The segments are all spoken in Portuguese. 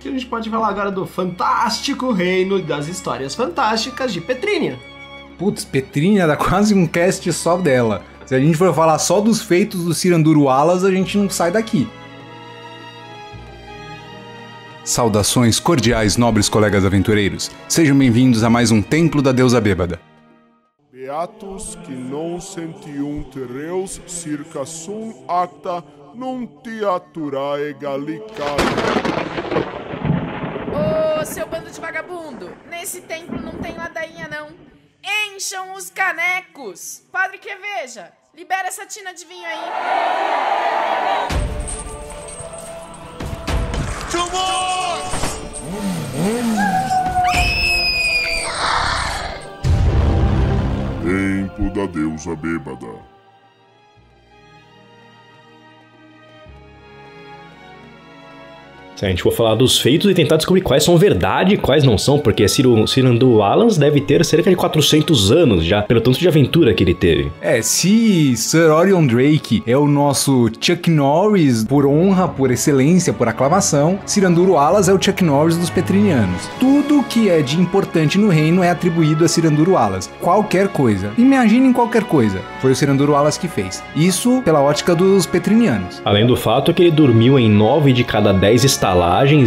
que a gente pode falar agora do fantástico reino das histórias fantásticas de Petrínia. Putz, Petrínia dá quase um cast só dela. Se a gente for falar só dos feitos do Cirandur Wallace, a gente não sai daqui. Saudações cordiais, nobres colegas aventureiros. Sejam bem-vindos a mais um Templo da Deusa Bêbada. Beatus que non sentiunt reus circa sum acta non teaturae gallicare. Ô, seu bando de vagabundo! Nesse templo não tem ladainha, não. Encham os canecos! Padre que veja, libera essa tina de vinho aí. Tempo da Deusa Bêbada. Se a gente for falar dos feitos e tentar descobrir quais são verdade e quais não são, porque Cirandur Wallace deve ter cerca de 400 anos já, pelo tanto de aventura que ele teve. Se Sir Orion Drake é o nosso Chuck Norris por honra, por excelência, por aclamação, Cirandur Wallace é o Chuck Norris dos petrinianos. Tudo que é de importante no reino é atribuído a Cirandur Wallace. Qualquer coisa. Imaginem qualquer coisa. Foi o Cirandur Wallace que fez. Isso pela ótica dos petrinianos. Além do fato que ele dormiu em 9 de cada 10 estalagens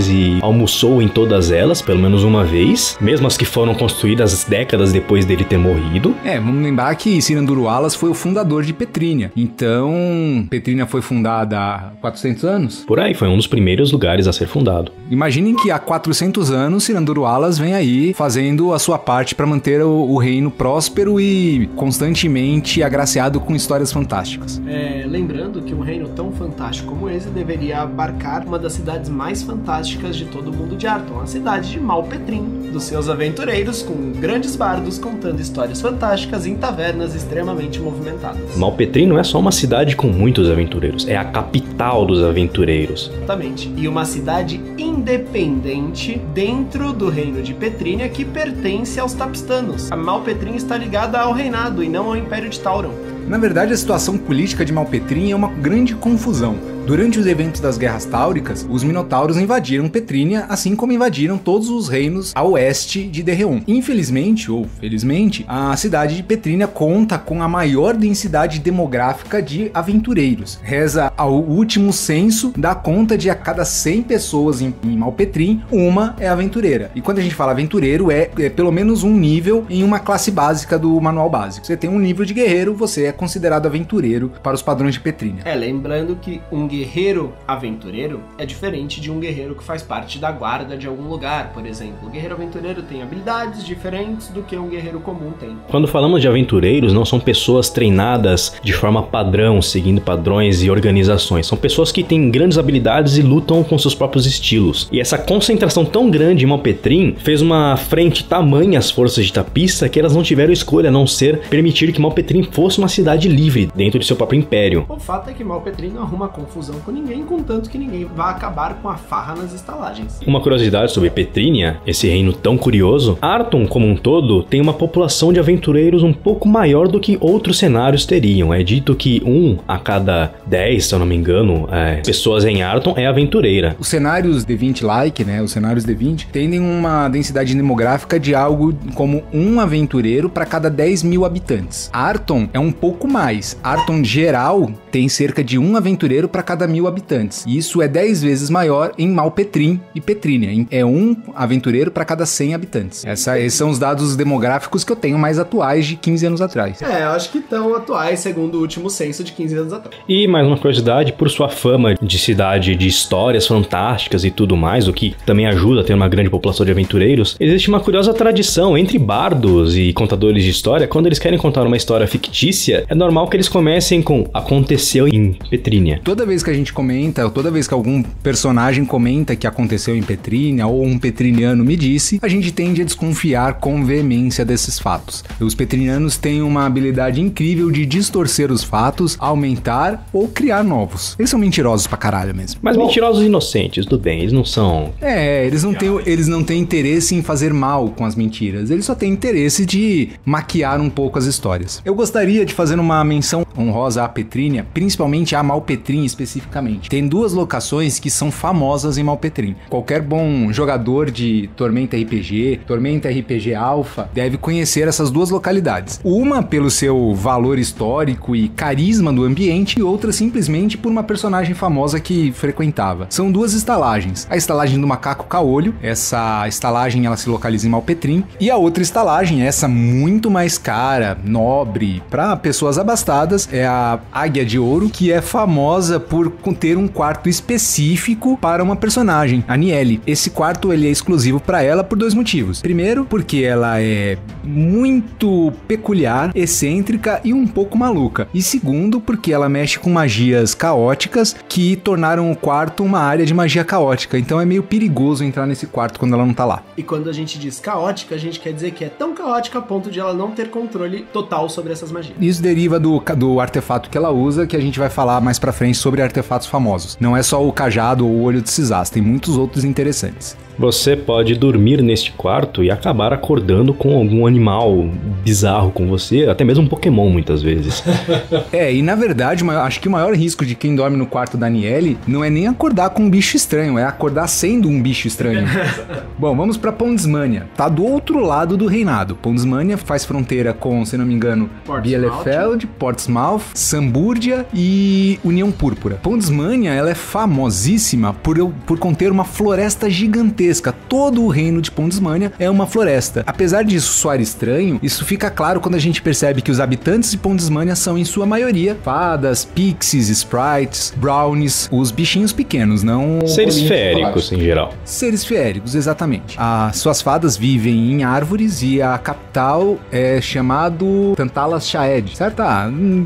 e almoçou em todas elas, pelo menos uma vez, mesmo as que foram construídas décadas depois dele ter morrido. Vamos lembrar que Cirandur Wallace foi o fundador de Petrínia. Então, Petrínia foi fundada há 400 anos? Por aí, foi um dos primeiros lugares a ser fundado. Imaginem que há 400 anos Cirandur Wallace vem aí fazendo a sua parte para manter o reino próspero e constantemente agraciado com histórias fantásticas. Lembrando que um reino tão fantástico como esse deveria abarcar uma das cidades mais fantásticas de todo o mundo de Arton, a cidade de Malpetrim, dos seus aventureiros com grandes bardos contando histórias fantásticas em tavernas extremamente movimentadas. Malpetrim não é só uma cidade com muitos aventureiros, é a capital dos aventureiros. Exatamente, e uma cidade independente dentro do reino de Petrínia que pertence aos Tapstanos. A Malpetrim está ligada ao reinado e não ao Império de Tauron. Na verdade, a situação política de Malpetrim é uma grande confusão. Durante os eventos das Guerras Táuricas, os Minotauros invadiram Petrínia, assim como invadiram todos os reinos a oeste de Derreon. Infelizmente, ou felizmente, a cidade de Petrínia conta com a maior densidade demográfica de aventureiros. Reza ao último censo, dá conta de a cada 100 pessoas em Malpetrim, uma é aventureira. E quando a gente fala aventureiro, é pelo menos um nível em uma classe básica do manual básico. Você tem um nível de guerreiro, você é considerado aventureiro para os padrões de Petrínia. Lembrando que um guerreiro aventureiro é diferente de um guerreiro que faz parte da guarda de algum lugar, por exemplo. O guerreiro aventureiro tem habilidades diferentes do que um guerreiro comum tem. Quando falamos de aventureiros, não são pessoas treinadas de forma padrão, seguindo padrões e organizações. São pessoas que têm grandes habilidades e lutam com seus próprios estilos. E essa concentração tão grande em Malpetrim fez uma frente tamanha às forças de Tapista que elas não tiveram escolha a não ser permitir que Malpetrim fosse uma cidade livre dentro de seu próprio império. O fato é que Malpetrim não arruma confusão com ninguém, contanto que ninguém vai acabar com a farra nas estalagens. Uma curiosidade sobre Petrínia, esse reino tão curioso, Arton como um todo tem uma população de aventureiros um pouco maior do que outros cenários teriam. É dito que 1 a cada 10, se eu não me engano, pessoas em Arton é aventureira. Os cenários D20-like, os cenários D20, tendem uma densidade demográfica de algo como um aventureiro para cada 10 mil habitantes. Arton é um pouco mais. Arton geral tem cerca de um aventureiro para cada 1000 habitantes. E isso é 10 vezes maior em Malpetrim e Petrínia. É um aventureiro para cada 100 habitantes. Esses são os dados demográficos que eu tenho mais atuais de 15 anos atrás. Eu acho que estão atuais segundo o último censo de 15 anos atrás. E mais uma curiosidade, por sua fama de cidade de histórias fantásticas e tudo mais, o que também ajuda a ter uma grande população de aventureiros, existe uma curiosa tradição entre bardos e contadores de história. Quando eles querem contar uma história fictícia, é normal que eles comecem com aconteceu em Petrínia. Toda vez que a gente comenta, ou toda vez que algum personagem comenta que aconteceu em Petrínia, ou um petriniano me disse, a gente tende a desconfiar com veemência desses fatos. Os petrinianos têm uma habilidade incrível de distorcer os fatos, aumentar ou criar novos. Eles são mentirosos pra caralho mesmo. Mas mentirosos inocentes, do bem, eles não são... Eles não têm interesse em fazer mal com as mentiras, eles só têm interesse de maquiar um pouco as histórias. Eu gostaria de fazer uma menção honrosa à Petrínia, principalmente a Malpetrim especificamente, especificamente. Tem 2 locações que são famosas em Malpetrim. Qualquer bom jogador de Tormenta RPG Alpha deve conhecer essas 2 localidades. Uma pelo seu valor histórico e carisma do ambiente, e outra simplesmente por uma personagem famosa que frequentava. São 2 estalagens. A estalagem do Macaco Caolho, essa estalagem ela se localiza em Malpetrim, e a outra estalagem, essa muito mais cara, nobre, para pessoas abastadas, é a Águia de Ouro, que é famosa por ter um quarto específico para uma personagem, a Niele. Esse quarto ele é exclusivo para ela por 2 motivos. Primeiro, porque ela é muito peculiar, excêntrica e um pouco maluca. E segundo, porque ela mexe com magias caóticas que tornaram o quarto uma área de magia caótica. Então é meio perigoso entrar nesse quarto quando ela não tá lá. E quando a gente diz caótica, a gente quer dizer que é tão caótica a ponto de ela não ter controle total sobre essas magias. Isso deriva do artefato que ela usa, que a gente vai falar mais pra frente sobre artefatos famosos. Não é só o cajado ou o olho de Cisás, tem muitos outros interessantes. Você pode dormir neste quarto e acabar acordando com algum animal bizarro com você, até mesmo um Pokémon muitas vezes. E na verdade, acho que o maior risco de quem dorme no quarto da Niele não é nem acordar com um bicho estranho, é acordar sendo um bicho estranho. Bom, vamos pra Pondsmania. Tá do outro lado do reinado. Pondsmania faz fronteira com, se não me engano, Bielefeld, Portsmouth, Sambúrdia e União Púrpura. Pondsmania, ela é famosíssima por conter uma floresta gigantesca. Todo o reino de Pondsmania é uma floresta. Apesar disso soar estranho, isso fica claro quando a gente percebe que os habitantes de Pondsmania são, em sua maioria, fadas, pixies, sprites, brownies, os bichinhos pequenos, não... Seres feéricos, em geral. Seres feéricos, exatamente. As suas fadas vivem em árvores e a capital é chamado Tantalas Shaed, certo?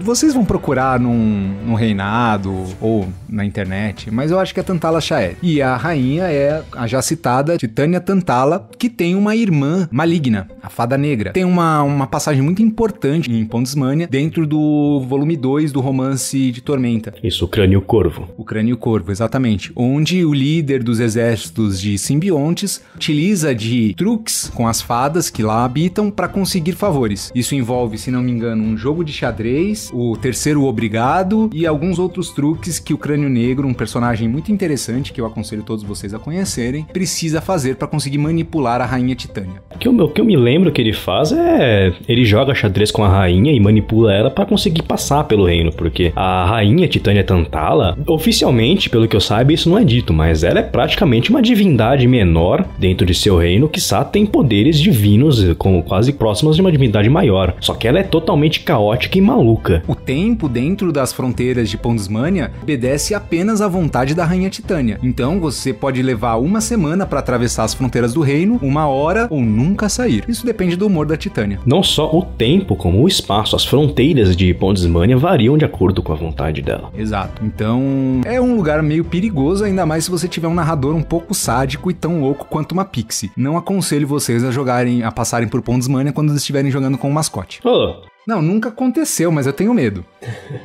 Vocês vão procurar num reinado ou na internet, mas eu acho que é Tantalas Shaed. E a rainha é a já citada Titânia Tantala, que tem uma irmã maligna, a Fada Negra. Tem uma passagem muito importante em Pondsmania, dentro do volume 2 do romance de Tormenta. Isso, o Crânio Corvo. O Crânio Corvo, exatamente. Onde o líder dos exércitos de simbiontes utiliza de truques com as fadas que lá habitam para conseguir favores. Isso envolve, se não me engano, um jogo de xadrez, o terceiro obrigado e alguns outros truques que o Crânio Negro, um personagem muito interessante que eu aconselho todos vocês a conhecerem, precisa fazer para conseguir manipular a rainha Titânia. O que eu me lembro que ele faz é... ele joga xadrez com a rainha e manipula ela para conseguir passar pelo reino, porque a rainha Titânia Tantala, oficialmente, pelo que eu saiba, isso não é dito, mas ela é praticamente uma divindade menor dentro de seu reino, que tem poderes divinos quase próximos de uma divindade maior. Só que ela é totalmente caótica e maluca. O tempo dentro das fronteiras de Pondsmania obedece apenas à vontade da rainha Titânia. Então você pode levar uma semana para atravessar as fronteiras do reino, 1 hora ou nunca sair. Isso depende do humor da Titânia. Não só o tempo, como o espaço. As fronteiras de Pondsmania variam de acordo com a vontade dela. Exato. Então, é um lugar meio perigoso, ainda mais se você tiver um narrador um pouco sádico e tão louco quanto uma pixie. Não aconselho vocês a passarem por Pondsmania quando estiverem jogando com um mascote. Não, nunca aconteceu, mas eu tenho medo.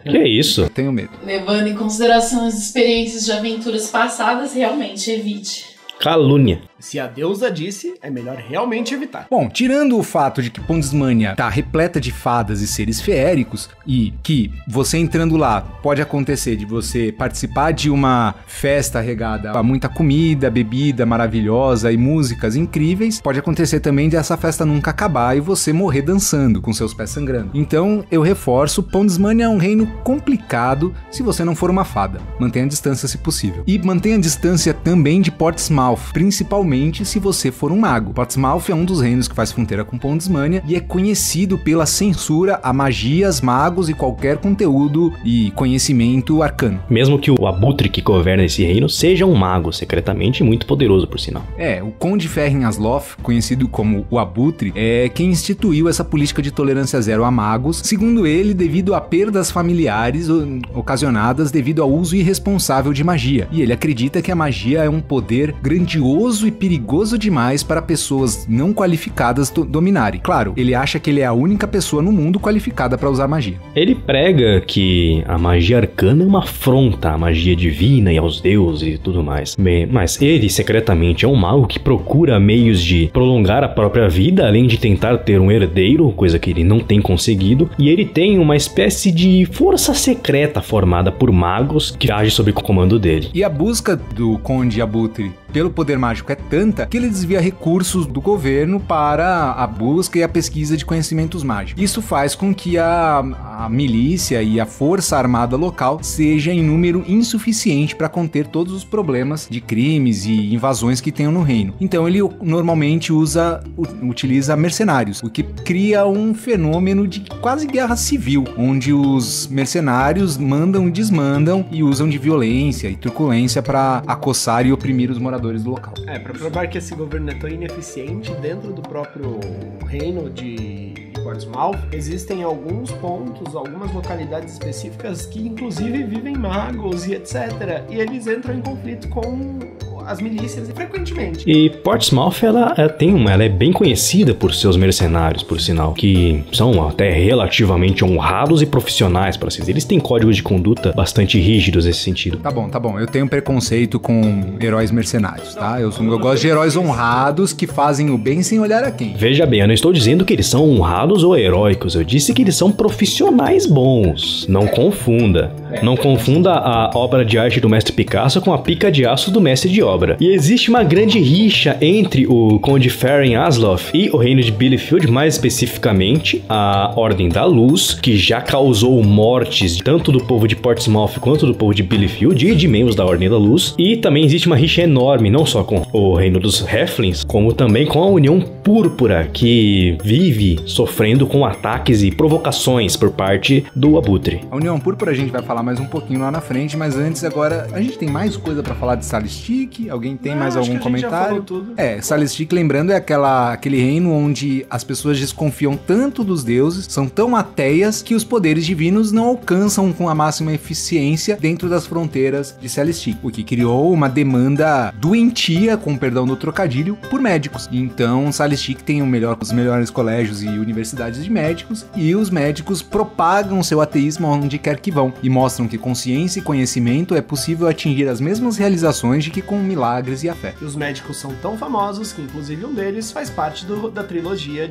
Que é isso? Eu tenho medo. Levando em consideração as experiências de aventuras passadas, realmente evite. Calúnia. Se a deusa disse, é melhor realmente evitar. Bom, tirando o fato de que Pondsmania tá repleta de fadas e seres feéricos, e que você entrando lá pode acontecer de você participar de uma festa regada a muita comida, bebida maravilhosa e músicas incríveis, pode acontecer também de essa festa nunca acabar e você morrer dançando com seus pés sangrando. Então, eu reforço, Pondsmania é um reino complicado se você não for uma fada. Mantenha a distância se possível. E mantenha a distância também de Portsmouth, principalmente se você for um mago. Portsmouth é um dos reinos que faz fronteira com Pondsmania e é conhecido pela censura a magias, magos e qualquer conteúdo e conhecimento arcano. Mesmo que o abutre que governa esse reino seja um mago secretamente muito poderoso, por sinal. O Conde Ferrin Asloth, conhecido como o Abutre, é quem instituiu essa política de tolerância zero a magos, segundo ele, devido a perdas familiares ocasionadas devido ao uso irresponsável de magia. E ele acredita que a magia é um poder grandioso e perigoso demais para pessoas não qualificadas dominarem. Claro, ele acha que ele é a única pessoa no mundo qualificada para usar magia. Ele prega que a magia arcana é uma afronta à magia divina e aos deuses e tudo mais. Mas ele, secretamente, é um mago que procura meios de prolongar a própria vida, além de tentar ter um herdeiro, coisa que ele não tem conseguido. E ele tem uma espécie de força secreta formada por magos que age sob o comando dele. E a busca do Conde Abutre pelo poder mágico é tanta que ele desvia recursos do governo para a busca e a pesquisa de conhecimentos mágicos. Isso faz com que a milícia e a força armada local seja em número insuficiente para conter todos os problemas de crimes e invasões que tenham no reino. Então ele normalmente utiliza mercenários, o que cria um fenômeno de quase guerra civil, onde os mercenários mandam e desmandam e usam de violência e truculência para acossar e oprimir os moradores do local. Pra provar que esse governo é tão ineficiente, dentro do próprio reino de Portsmouth, existem alguns pontos, algumas localidades específicas que inclusive vivem magos e etc. E eles entram em conflito com as milícias frequentemente. E Portsmouth, ela é bem conhecida por seus mercenários, por sinal, que são até relativamente honrados e profissionais, para assim dizer. Eles têm códigos de conduta bastante rígidos nesse sentido. Tá bom. Eu tenho preconceito com heróis mercenários, tá? Eu gosto de heróis honrados que fazem o bem sem olhar a quem. Veja bem, eu não estou dizendo que eles são honrados ou heróicos. Eu disse que eles são profissionais bons. Não confunda. Não confunda a obra de arte do mestre Picasso com a pica de aço do mestre de obra. E existe uma grande rixa entre o Conde Farren Asloff e o reino de Bilefield, mais especificamente a Ordem da Luz, que já causou mortes tanto do povo de Portsmouth quanto do povo de Bilefield e de membros da Ordem da Luz. E também existe uma rixa enorme, não só com o reino dos Halflings, como também com a União Púrpura, que vive sofrendo com ataques e provocações por parte do Abutre. A União Púrpura a gente vai falar mais um pouquinho lá na frente, mas antes agora a gente tem mais coisa pra falar de Salistic? Alguém tem mais algum comentário? Tudo. Salistic, lembrando, é aquele reino onde as pessoas desconfiam tanto dos deuses, são tão ateias que os poderes divinos não alcançam com a máxima eficiência dentro das fronteiras de Salistic, o que criou uma demanda doentia, com perdão do trocadilho, por médicos. Então Salistic tem os melhores colégios e universidades de médicos, e os médicos propagam seu ateísmo onde quer que vão, e mostram que com ciência e conhecimento é possível atingir as mesmas realizações de que com milagres e a fé. E os médicos são tão famosos que inclusive um deles faz parte da trilogia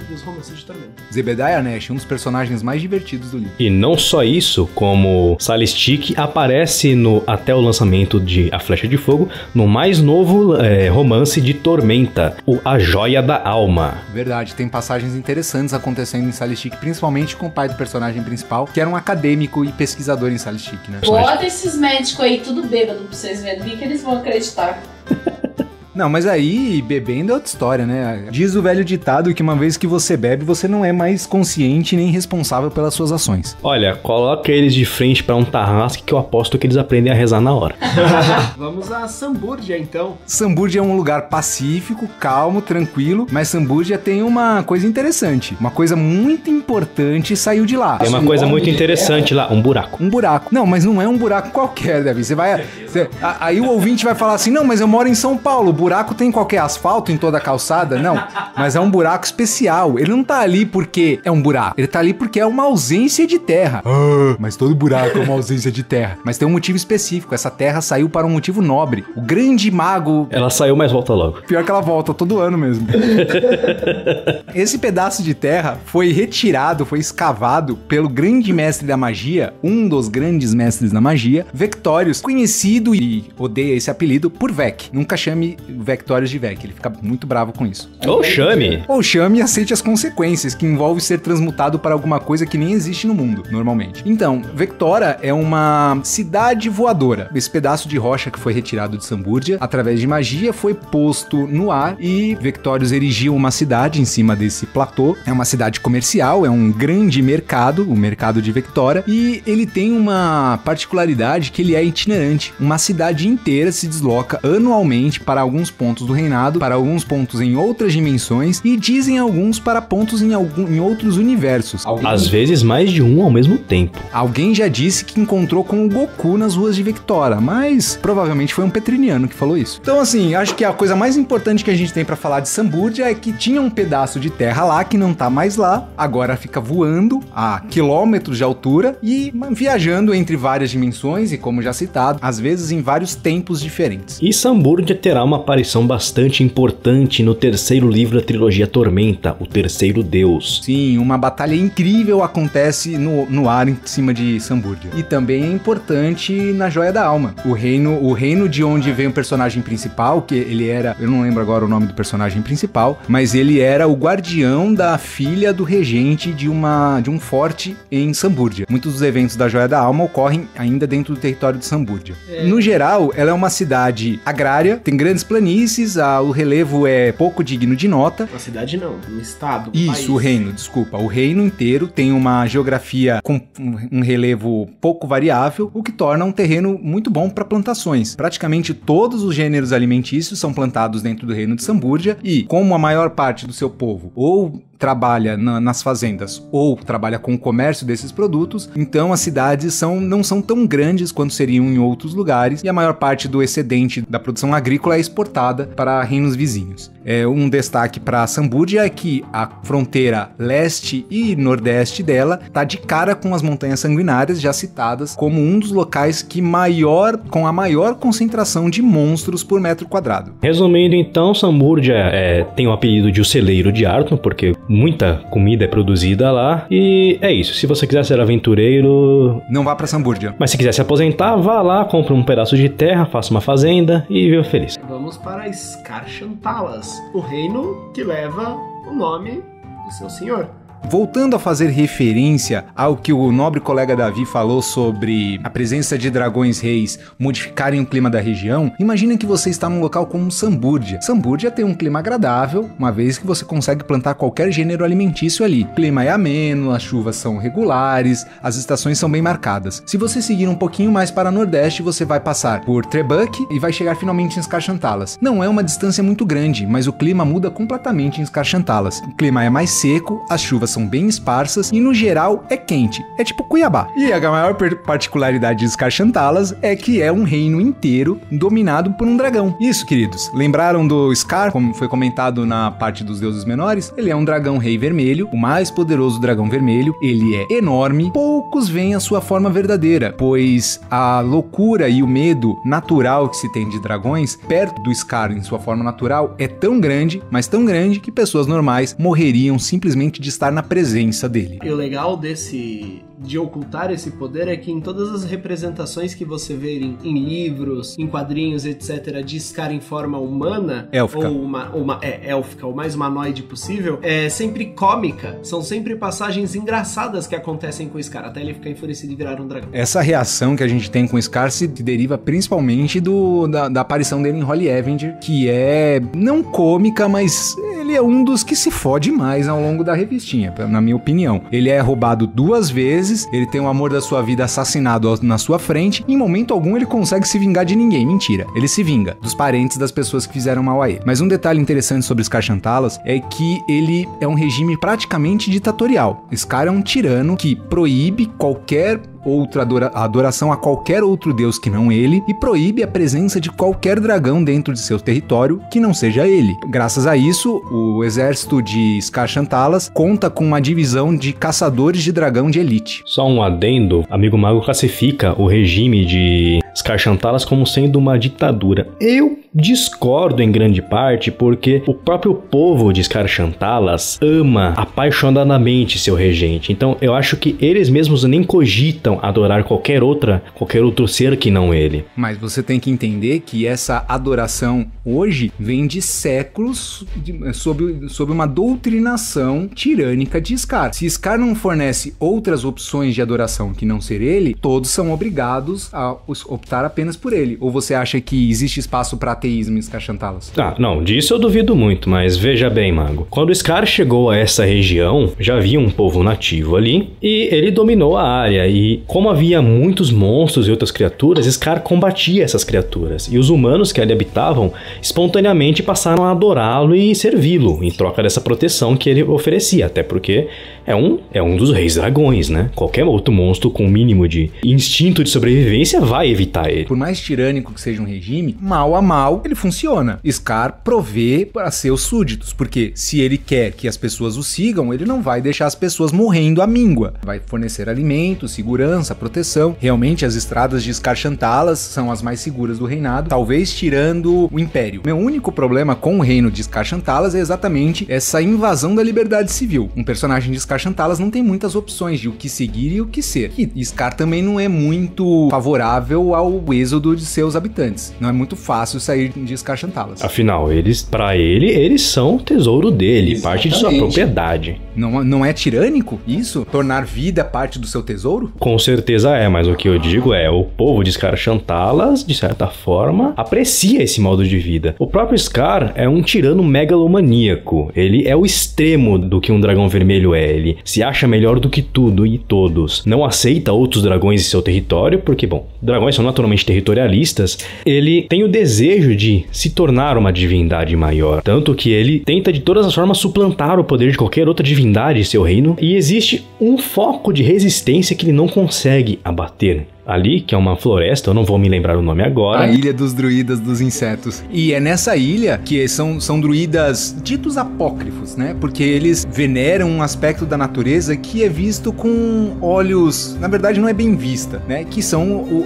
dos Romances de Tormenta. Zebediah Nash, um dos personagens mais divertidos do livro. E não só isso, como Salistic aparece até o lançamento de A Flecha de Fogo, no mais novo romance de Tormenta, A Joia da Alma. Verdade, tem passagens interessantes acontecendo em Salistic, principalmente com o pai do personagem principal, que era um acadêmico e pesquisador em Salistic, né? Bota esses médicos aí tudo bêbado pra vocês verem, o que eles vão acreditar. Não, mas aí, bebendo é outra história, né? Diz o velho ditado que uma vez que você bebe, você não é mais consciente nem responsável pelas suas ações. Olha, coloca eles de frente pra um tarrasque que eu aposto que eles aprendem a rezar na hora. Vamos a Samburgia, então. Samburgia é um lugar pacífico, calmo, tranquilo, mas Samburgia tem uma coisa interessante. Uma coisa muito importante saiu de lá. Tem uma coisa muito interessante lá, um buraco. Um buraco. Não, mas não é um buraco qualquer, Davi. Aí o ouvinte vai falar assim, não, mas eu moro em São Paulo, buraco tem qualquer asfalto em toda a calçada? Não, mas é um buraco especial. Ele não tá ali porque é um buraco. Ele tá ali porque é uma ausência de terra. Mas todo buraco é uma ausência de terra. Mas tem um motivo específico. Essa terra saiu para um motivo nobre. O grande mago... Ela saiu, mas volta logo. Pior que ela volta todo ano mesmo. Esse pedaço de terra foi retirado, foi escavado pelo grande mestre da magia, um dos grandes mestres da magia, Vectorius, conhecido e odeia esse apelido por Vec. Nunca chame Vectorius de Vec, ele fica muito bravo com isso. Ou chame e aceite as consequências, que envolve ser transmutado para alguma coisa que nem existe no mundo, normalmente. Então, Vectora é uma cidade voadora. Esse pedaço de rocha que foi retirado de Samburgia, através de magia, foi posto no ar e Vectorius erigiu uma cidade em cima desse platô. É uma cidade comercial, é um grande mercado, o mercado de Vectora, e ele tem uma particularidade que ele é itinerante. Uma cidade inteira se desloca anualmente para algum alguns pontos do reinado, para alguns pontos em outras dimensões e dizem alguns para pontos em outros universos. Às vezes mais de um ao mesmo tempo. Alguém já disse que encontrou com o Goku nas ruas de Victoria, mas provavelmente foi um petriniano que falou isso. Então assim, acho que a coisa mais importante que a gente tem pra falar de Samburdia é que tinha um pedaço de terra lá que não tá mais lá, agora fica voando a quilômetros de altura e viajando entre várias dimensões e, como já citado, às vezes em vários tempos diferentes. E Samburdia terá uma aparição bastante importante no terceiro livro da trilogia Tormenta, o Terceiro Deus. Sim, uma batalha incrível acontece no ar em cima de Samburdia. E também é importante na Joia da Alma. O reino de onde vem o personagem principal, que ele era, eu não lembro agora o nome do personagem principal, mas ele era o guardião da filha do regente de um forte em Samburdia. Muitos dos eventos da Joia da Alma ocorrem ainda dentro do território de Samburdia. No geral, ela é uma cidade agrária, tem grandes planícies, o relevo é pouco digno de nota. Uma cidade não, um estado. Isso, país. O reino, desculpa. O reino inteiro tem uma geografia com um relevo pouco variável, o que torna um terreno muito bom para plantações. Praticamente todos os gêneros alimentícios são plantados dentro do reino de Samburdia e, como a maior parte do seu povo ou trabalha nas fazendas ou trabalha com o comércio desses produtos, então as cidades não são tão grandes quanto seriam em outros lugares e a maior parte do excedente da produção agrícola é exportada para reinos vizinhos. Um destaque para Samburdia é que a fronteira leste e nordeste dela está de cara com as Montanhas Sanguinárias, já citadas como um dos locais com a maior concentração de monstros por metro quadrado. Resumindo então, Samburdia tem o apelido de o celeiro de Arton, porque muita comida é produzida lá, e é isso. Se você quiser ser aventureiro, não vá pra Samburdia. Mas se quiser se aposentar, vá lá, compre um pedaço de terra, faça uma fazenda e viva feliz. Vamos para Scar-Shantalas, o reino que leva o nome do seu senhor. Voltando a fazer referência ao que o nobre colega Davi falou sobre a presença de dragões reis modificarem o clima da região, imaginem que você está num local como Samburdia. Samburdia tem um clima agradável, uma vez que você consegue plantar qualquer gênero alimentício ali. O clima é ameno, as chuvas são regulares, as estações são bem marcadas. Se você seguir um pouquinho mais para nordeste, você vai passar por Trebuk e vai chegar finalmente em Scar-Shantalas. Não é uma distância muito grande, mas o clima muda completamente em Scar-Shantalas. O clima é mais seco, as chuvas são bem esparsas e no geral é quente, é tipo Cuiabá. E a maior particularidade de Scar-Shantalas é que é um reino inteiro dominado por um dragão. Isso, queridos, lembraram do Scar, como foi comentado na parte dos deuses menores? Ele é um dragão rei vermelho, o mais poderoso dragão vermelho, ele é enorme, poucos veem a sua forma verdadeira, pois a loucura e o medo natural que se tem de dragões perto do Scar em sua forma natural é tão grande, mas tão grande que pessoas normais morreriam simplesmente de estar na presença dele. E o legal de ocultar esse poder é que em todas as representações que você vê em livros, em quadrinhos, etc., de Scar em forma humana, élfica, ou élfica, o mais humanoide possível, é sempre cômica, são sempre passagens engraçadas que acontecem com o Scar, até ele ficar enfurecido e virar um dragão. Essa reação que a gente tem com o Scar se deriva principalmente da aparição dele em Holy Avenger, que é não cômica, mas ele é um dos que se fode mais ao longo da revistinha, na minha opinião. Ele é roubado 2 vezes, ele tem o amor da sua vida assassinado na sua frente, e em momento algum ele consegue se vingar de ninguém. Mentira, ele se vinga dos parentes das pessoas que fizeram mal a ele. Mas um detalhe interessante sobre Scar-Shantalas é que ele é um regime praticamente ditatorial. Scar é um tirano que proíbe qualquer outra adoração a qualquer outro deus que não ele, e proíbe a presença de qualquer dragão dentro de seu território que não seja ele. Graças a isso, o exército de Scar-Shantalas conta com uma divisão de caçadores de dragão de elite. Só um adendo, Amigo Mago classifica o regime de Scar-Shantalas como sendo uma ditadura. Eu discordo em grande parte porque o próprio povo de Scar-Shantalas ama apaixonadamente seu regente. Então eu acho que eles mesmos nem cogitam adorar qualquer outro ser que não ele. Mas você tem que entender que essa adoração hoje vem de séculos sob uma doutrinação tirânica de Scar. Se Scar não fornece outras opções de adoração que não ser ele, todos são obrigados a optar apenas por ele. Ou você acha que existe espaço para ateísmo em Scar Shantalas? Ah, não, disso eu duvido muito, mas veja bem, mago. Quando o Scar chegou a essa região, já havia um povo nativo ali, e ele dominou a área, e como havia muitos monstros e outras criaturas, Scar combatia essas criaturas, e os humanos que ali habitavam, espontaneamente passaram a adorá-lo e servi-lo, em troca dessa proteção que ele oferecia, até porque é um dos reis dragões, né? Qualquer outro monstro com o mínimo de instinto de sobrevivência vai evitar ele. Por mais tirânico que seja um regime, mal a mal, ele funciona. Scar provê para seus súditos, porque se ele quer que as pessoas o sigam, ele não vai deixar as pessoas morrendo à míngua. Vai fornecer alimento, segurança, proteção. Realmente as estradas de Scar Shantalas são as mais seguras do reinado, talvez tirando o Império. Meu único problema com o reino de Scar Shantalas é exatamente essa invasão da liberdade civil. Um personagem de Scar Shantalas não tem muitas opções de o que seguir e o que ser. E Scar também não é muito favorável ao êxodo de seus habitantes. Não é muito fácil sair de Scar Shantalas. Afinal, eles são o tesouro dele, exatamente, parte de sua propriedade. Não é tirânico isso? Tornar vida parte do seu tesouro? Com certeza é, mas o que eu digo é, o povo de Scar Shantalas, de certa forma, aprecia esse modo de vida. O próprio Scar é um tirano megalomaníaco. Ele é o extremo do que um dragão vermelho é. Ele se acha melhor do que tudo e todos. Não aceita outros dragões em seu território, porque, bom, dragões são naturalmente territorialistas. Ele tem o desejo de se tornar uma divindade maior. Tanto que ele tenta de todas as formas suplantar o poder de qualquer outra divindade em seu reino. E existe um foco de resistência que ele não consegue abater. Ali, que é uma floresta, eu não vou me lembrar o nome agora. A Ilha dos Druidas dos Insetos. E é nessa ilha que são druidas ditos apócrifos, né? Porque eles veneram um aspecto da natureza que é visto com olhos... Na verdade, não é bem vista, né? Que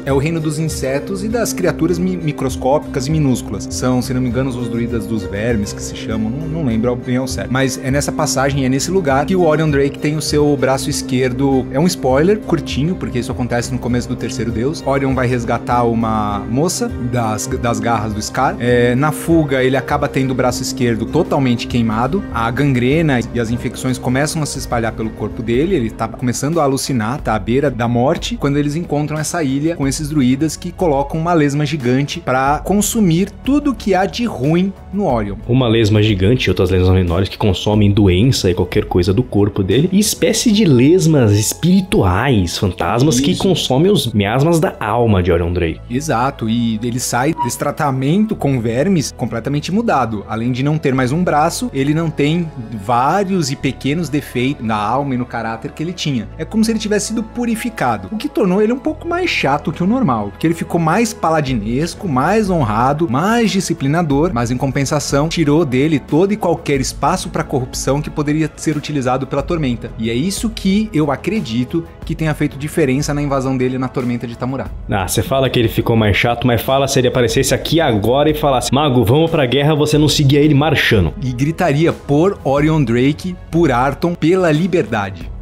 é o reino dos insetos e das criaturas microscópicas e minúsculas. São, se não me engano, os druidas dos vermes, que se chamam. Não lembro bem ao certo. Mas é nessa passagem, é nesse lugar que o Orion Drake tem o seu braço esquerdo... É um spoiler curtinho, porque isso acontece no começo do terceiro deus. Orion vai resgatar uma moça das garras do Scar. Na fuga, ele acaba tendo o braço esquerdo totalmente queimado. A gangrena e as infecções começam a se espalhar pelo corpo dele. Ele tá começando a alucinar, tá à beira da morte, quando eles encontram essa ilha com esses druidas que colocam uma lesma gigante para consumir tudo que há de ruim no Orion. Uma lesma gigante e outras lesmas menores que consomem doença e qualquer coisa do corpo dele. E espécie de lesmas espirituais, fantasmas que consomem os miasmas da alma de Orion Drake. Exato, e ele sai desse tratamento com vermes completamente mudado. Além de não ter mais um braço, ele não tem vários e pequenos defeitos na alma e no caráter que ele tinha. É como se ele tivesse sido purificado, o que tornou ele um pouco mais chato que o normal, porque ele ficou mais paladinesco, mais honrado, mais disciplinador, mas em compensação tirou dele todo e qualquer espaço para corrupção que poderia ser utilizado pela Tormenta. E é isso que eu acredito que tenha feito diferença na invasão dele na Tormenta de Tamurá. Ah, você fala que ele ficou mais chato, mas fala se ele aparecesse aqui agora e falasse: Mago, vamos pra guerra, você não seguia ele marchando. E gritaria por Orion Drake, por Arton, pela liberdade.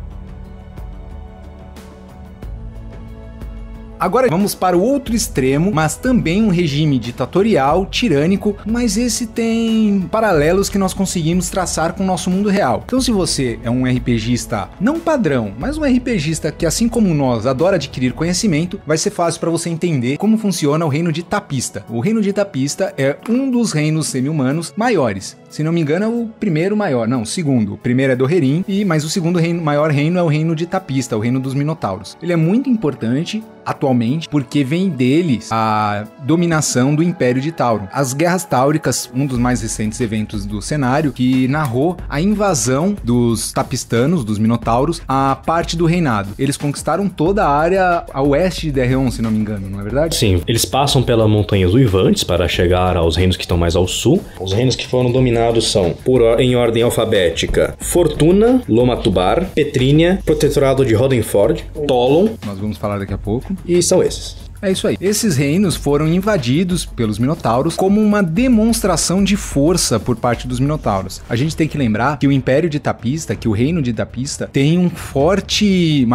Agora vamos para o outro extremo, mas também um regime ditatorial, tirânico, mas esse tem paralelos que nós conseguimos traçar com o nosso mundo real. Então, se você é um RPGista não padrão, mas um RPGista que, assim como nós, adora adquirir conhecimento, vai ser fácil para você entender como funciona o reino de Tapista. O reino de Tapista é um dos reinos semi-humanos maiores. Se não me engano, é o primeiro maior. Não, o segundo. O primeiro é Doherin, mas o segundo maior reino é o reino de Tapista, o reino dos Minotauros. Ele é muito importante atualmente, porque vem deles a dominação do Império de Tauron. As Guerras Táuricas, um dos mais recentes eventos do cenário, que narrou a invasão dos Tapistanos, dos Minotauros, a parte do reinado. Eles conquistaram toda a área a oeste de Derreon, se não me engano, não é verdade? Sim, eles passam pelas montanhas uivantes para chegar aos reinos que estão mais ao sul. Os reinos que foram dominados são, em ordem alfabética, Fortuna, Lomatubar, Petrínia, Protetorado de Rodenford, Tolon. Nós vamos falar daqui a pouco. E são esses. É isso aí. Esses reinos foram invadidos pelos Minotauros como uma demonstração de força por parte dos Minotauros. A gente tem que lembrar que o Império de Tapista, que o reino de Tapista, tem uma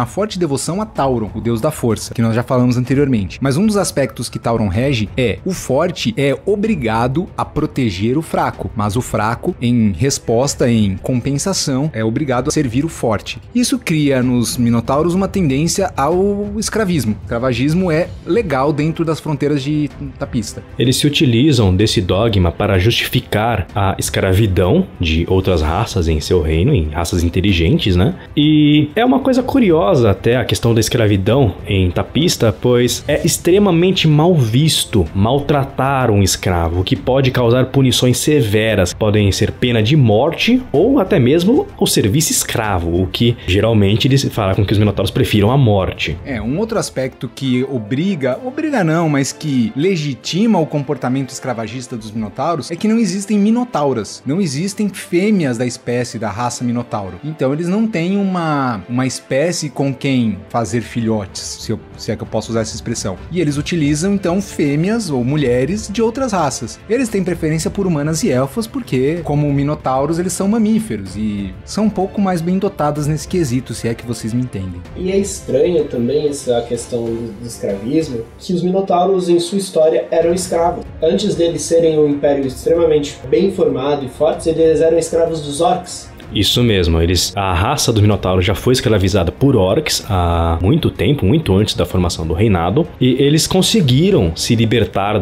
forte devoção a Tauron, o deus da força, que nós já falamos anteriormente. Mas um dos aspectos que Tauron rege é: o forte é obrigado a proteger o fraco, mas o fraco, em resposta, em compensação, é obrigado a servir o forte. Isso cria nos Minotauros uma tendência ao escravismo. O escravagismo é legal dentro das fronteiras de Tapista. Eles se utilizam desse dogma para justificar a escravidão de outras raças em seu reino, em raças inteligentes, né? E é uma coisa curiosa até a questão da escravidão em Tapista, pois é extremamente mal visto maltratar um escravo, o que pode causar punições severas, podem ser pena de morte ou até mesmo o serviço escravo, o que geralmente eles falam com que os minotauros prefiram a morte. Um outro aspecto que obriga não, mas que legitima o comportamento escravagista dos minotauros é que não existem minotauras, não existem fêmeas da espécie, da raça minotauro. Então eles não têm uma espécie com quem fazer filhotes, se é que eu posso usar essa expressão. E eles utilizam então fêmeas ou mulheres de outras raças. Eles têm preferência por humanas e elfas porque, como minotauros, eles são mamíferos e são um pouco mais bem dotadas nesse quesito, se é que vocês me entendem. E é estranho também essa questão do escravismo, que os minotauros em sua história eram escravos. Antes deles serem um império extremamente bem formado e forte, eles eram escravos dos orcs. Isso mesmo, a raça do Minotauro já foi escravizada por orcs há muito tempo, muito antes da formação do reinado, e eles conseguiram se libertar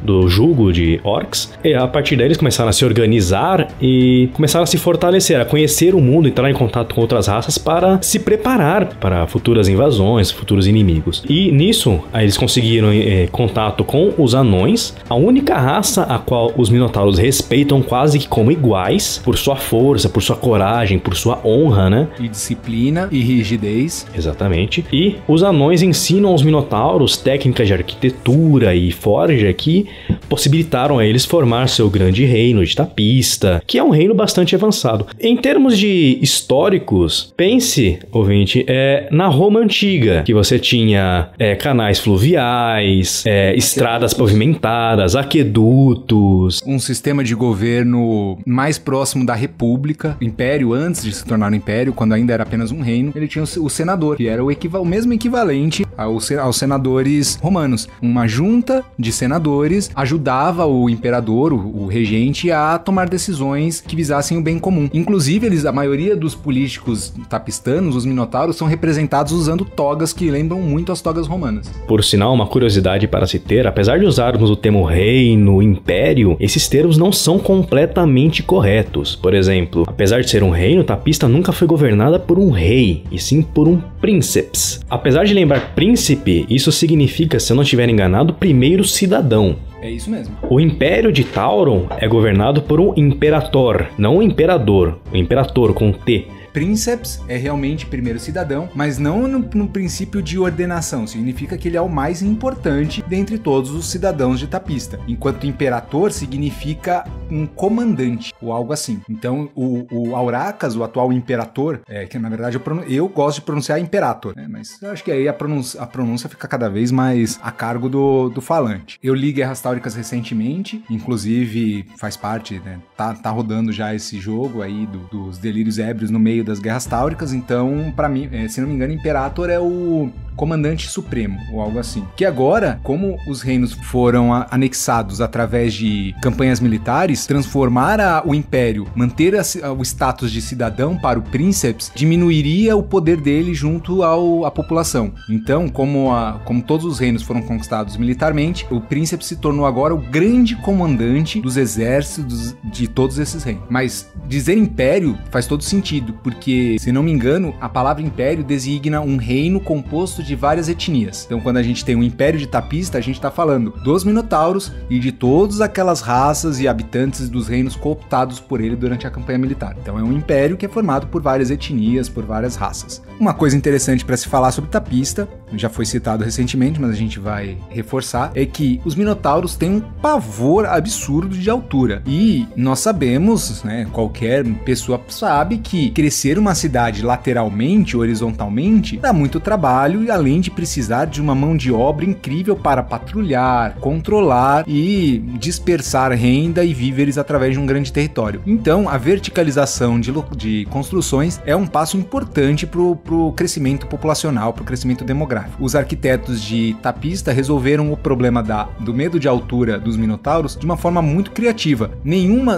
do jugo de orcs, e a partir daí eles começaram a se organizar e começaram a se fortalecer, a conhecer o mundo, entrar em contato com outras raças para se preparar para futuras invasões, futuros inimigos. E nisso, eles conseguiram contato com os anões, a única raça a qual os Minotauros respeitam quase que como iguais, por sua força, por sua coragem, por sua honra, né? E disciplina e rigidez. Exatamente. E os anões ensinam aos minotauros técnicas de arquitetura e forja que possibilitaram a eles formar seu grande reino de Tapista, que é um reino bastante avançado. Em termos de históricos, pense, ouvinte, na Roma Antiga, que você tinha canais fluviais, estradas pavimentadas, aquedutos. Um sistema de governo mais próximo da república. Império, antes de se tornar um império, quando ainda era apenas um reino, ele tinha o senador, que era o mesmo equivalente aos senadores romanos. Uma junta de senadores ajudava o imperador, o regente, a tomar decisões que visassem o bem comum. Inclusive, a maioria dos políticos tapistanos, os minotauros, são representados usando togas que lembram muito as togas romanas. Por sinal, uma curiosidade para se ter, apesar de usarmos o termo reino, império, esses termos não são completamente corretos. Por exemplo, apesar de ser um reino, Tapista nunca foi governada por um rei, e sim por um princeps. Apesar de lembrar príncipe, isso significa, se eu não estiver enganado, primeiro cidadão. É isso mesmo. O Império de Tauron é governado por um imperator, não um imperador. O imperator com T. Princeps é realmente primeiro cidadão, mas não no princípio de ordenação. Significa que ele é o mais importante dentre todos os cidadãos de Tapista. Enquanto imperator significa um comandante, ou algo assim. Então, o Auracas, o atual imperator, que na verdade eu gosto de pronunciar imperator, né? Mas eu acho que aí a pronúncia fica cada vez mais a cargo do falante. Eu li Guerras Táuricas recentemente, inclusive faz parte, né? Tá rodando já esse jogo aí dos delírios ébrios no meio das Guerras Táuricas, então, pra mim, se não me engano, Imperator é o comandante supremo, ou algo assim. Que agora, como os reinos foram anexados através de campanhas militares, transformar o império, manter o status de cidadão para o princeps, diminuiria o poder dele junto à população. Então, como todos os reinos foram conquistados militarmente, o princeps se tornou agora o grande comandante dos exércitos de todos esses reinos. Mas dizer império faz todo sentido, porque, se não me engano, a palavra império designa um reino composto de várias etnias. Então, quando a gente tem um império de Tapista, a gente está falando dos minotauros e de todas aquelas raças e habitantes dos reinos cooptados por ele durante a campanha militar. Então, é um império que é formado por várias etnias, por várias raças. Uma coisa interessante para se falar sobre Tapista, já foi citado recentemente, mas a gente vai reforçar, é que os minotauros têm um pavor absurdo de altura. E nós sabemos, né, qualquer pessoa sabe que crescer uma cidade lateralmente, horizontalmente, dá muito trabalho, e além de precisar de uma mão de obra incrível para patrulhar, controlar e dispersar renda e víveres através de um grande território. Então, a verticalização de construções é um passo importante para o crescimento populacional, para o crescimento demográfico. Os arquitetos de Tapista resolveram o problema do medo de altura dos minotauros de uma forma muito criativa.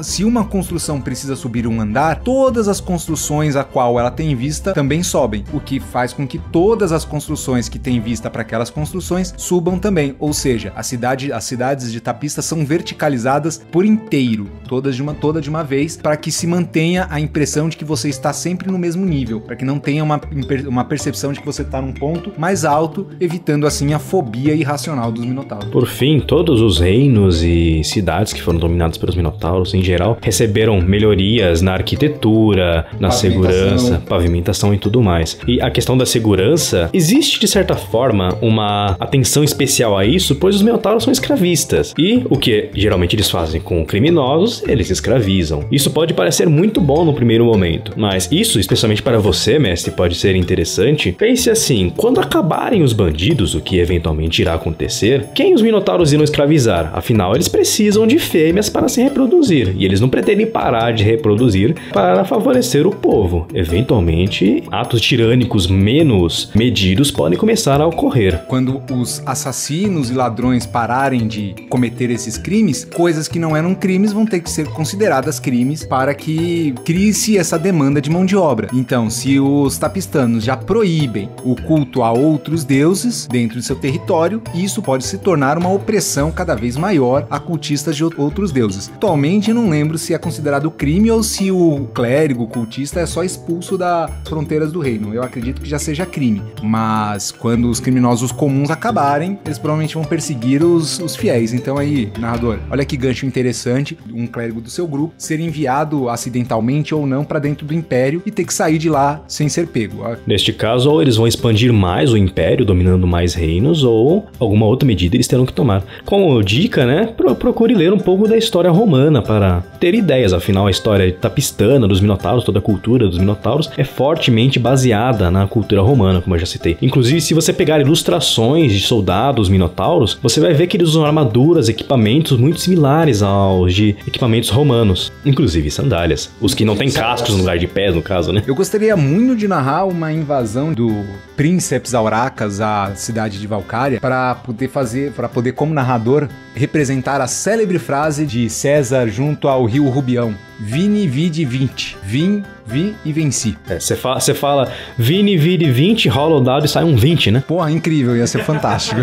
Se uma construção precisa subir um andar, todas as construções construções a qual ela tem vista também sobem, o que faz com que todas as construções que têm vista para aquelas construções subam também, ou seja, as cidades de Tapista são verticalizadas por inteiro, toda de uma vez, para que se mantenha a impressão de que você está sempre no mesmo nível, para que não tenha uma percepção de que você está num ponto mais alto, evitando assim a fobia irracional dos minotauros. Por fim, todos os reinos e cidades que foram dominados pelos minotauros, em geral, receberam melhorias na arquitetura, na segurança, pavimentação e tudo mais. E a questão da segurança, existe de certa forma uma atenção especial a isso, pois os minotauros são escravistas. E o que geralmente eles fazem com criminosos, eles escravizam. Isso pode parecer muito bom no primeiro momento, mas isso, especialmente para você, mestre, pode ser interessante. Pense assim, quando acabarem os bandidos, o que eventualmente irá acontecer, quem os minotauros irão escravizar? Afinal, eles precisam de fêmeas para se reproduzir, e eles não pretendem parar de reproduzir para favorecer o povo. Eventualmente, atos tirânicos menos medidos podem começar a ocorrer. Quando os assassinos e ladrões pararem de cometer esses crimes, coisas que não eram crimes vão ter que ser consideradas crimes para que crie-se essa demanda de mão de obra. Então, se os tapistanos já proíbem o culto a outros deuses dentro de seu território, isso pode se tornar uma opressão cada vez maior a cultistas de outros deuses. Atualmente, não lembro se é considerado crime ou se o clérigo cultista é só expulso das fronteiras do reino. Eu acredito que já seja crime, mas quando os criminosos comuns acabarem, eles provavelmente vão perseguir os fiéis. Então aí, narrador, olha que gancho interessante, um clérigo do seu grupo ser enviado acidentalmente ou não para dentro do Império e ter que sair de lá sem ser pego. Neste caso, ou eles vão expandir mais o Império, dominando mais reinos, ou alguma outra medida eles terão que tomar. Como dica, né, procure ler um pouco da história romana para ter ideias. Afinal, a história tapistana dos minotauros, toda a cultura dos minotauros é fortemente baseada na cultura romana, como eu já citei. Inclusive, se você pegar ilustrações de soldados minotauros, você vai ver que eles usam armaduras, equipamentos muito similares aos de equipamentos romanos, inclusive sandálias. Os que não têm cascos no lugar de pés, no caso, né? Eu gostaria muito de narrar uma invasão do Princeps Auracas à cidade de Valcária para poder como narrador representar a célebre frase de César junto ao rio Rubião: Vini, vidi, vinci. Vim, vi e venci. Você fala Vini, vidi, 20, rola o dado e sai um 20, né? Porra, incrível, ia ser fantástico.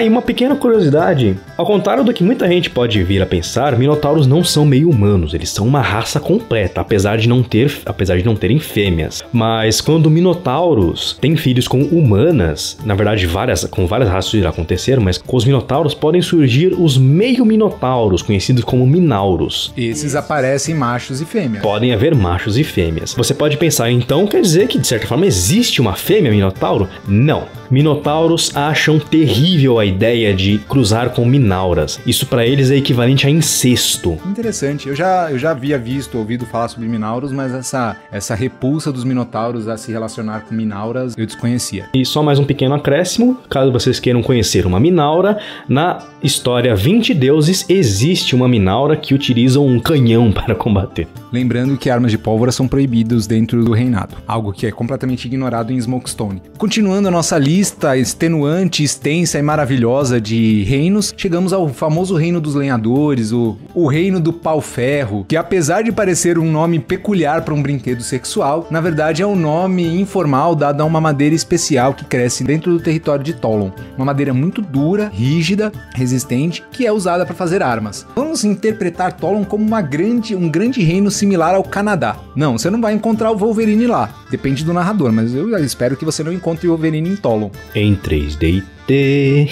E uma pequena curiosidade. Ao contrário do que muita gente pode vir a pensar, minotauros não são meio humanos, eles são uma raça completa, apesar de não terem fêmeas. Mas quando minotauros têm filhos com humanas, na verdade com várias raças irá acontecer, mas com os minotauros podem surgir os meio-minotauros, conhecidos como minauros. Esses aparecem machos e fêmeas. Podem haver machos e fêmeas. Você pode pensar, então, quer dizer que de certa forma existe uma fêmea minotauro? Não. Minotauros acham terrível a ideia de cruzar com minauras. Isso para eles é equivalente a incesto. Interessante. Eu já havia ouvido falar sobre minauros, mas essa repulsa dos minotauros a se relacionar com minauras eu desconhecia. E só mais um pequeno acréscimo, caso vocês queiram conhecer uma minaura, na história 20 deuses existe uma minaura que utiliza um canhão para combater. Lembrando que armas de pólvora são proibidos dentro do reinado, algo que é completamente ignorado em Smokestone. Continuando a nossa lista extenuante, extensa e maravilhosa de reinos, chegamos ao famoso reino dos lenhadores, o reino do pau-ferro, que apesar de parecer um nome peculiar para um brinquedo sexual, na verdade é um nome informal dado a uma madeira especial que cresce dentro do território de Tolon. Uma madeira muito dura, rígida, resistente, que é usada para fazer armas. Vamos interpretar Tolon como um grande reino similar ao Canadá. Não, você não vai encontrar o Wolverine lá. Depende do narrador, mas eu espero que você não encontre o Wolverine em Tolon. Em 3D&T...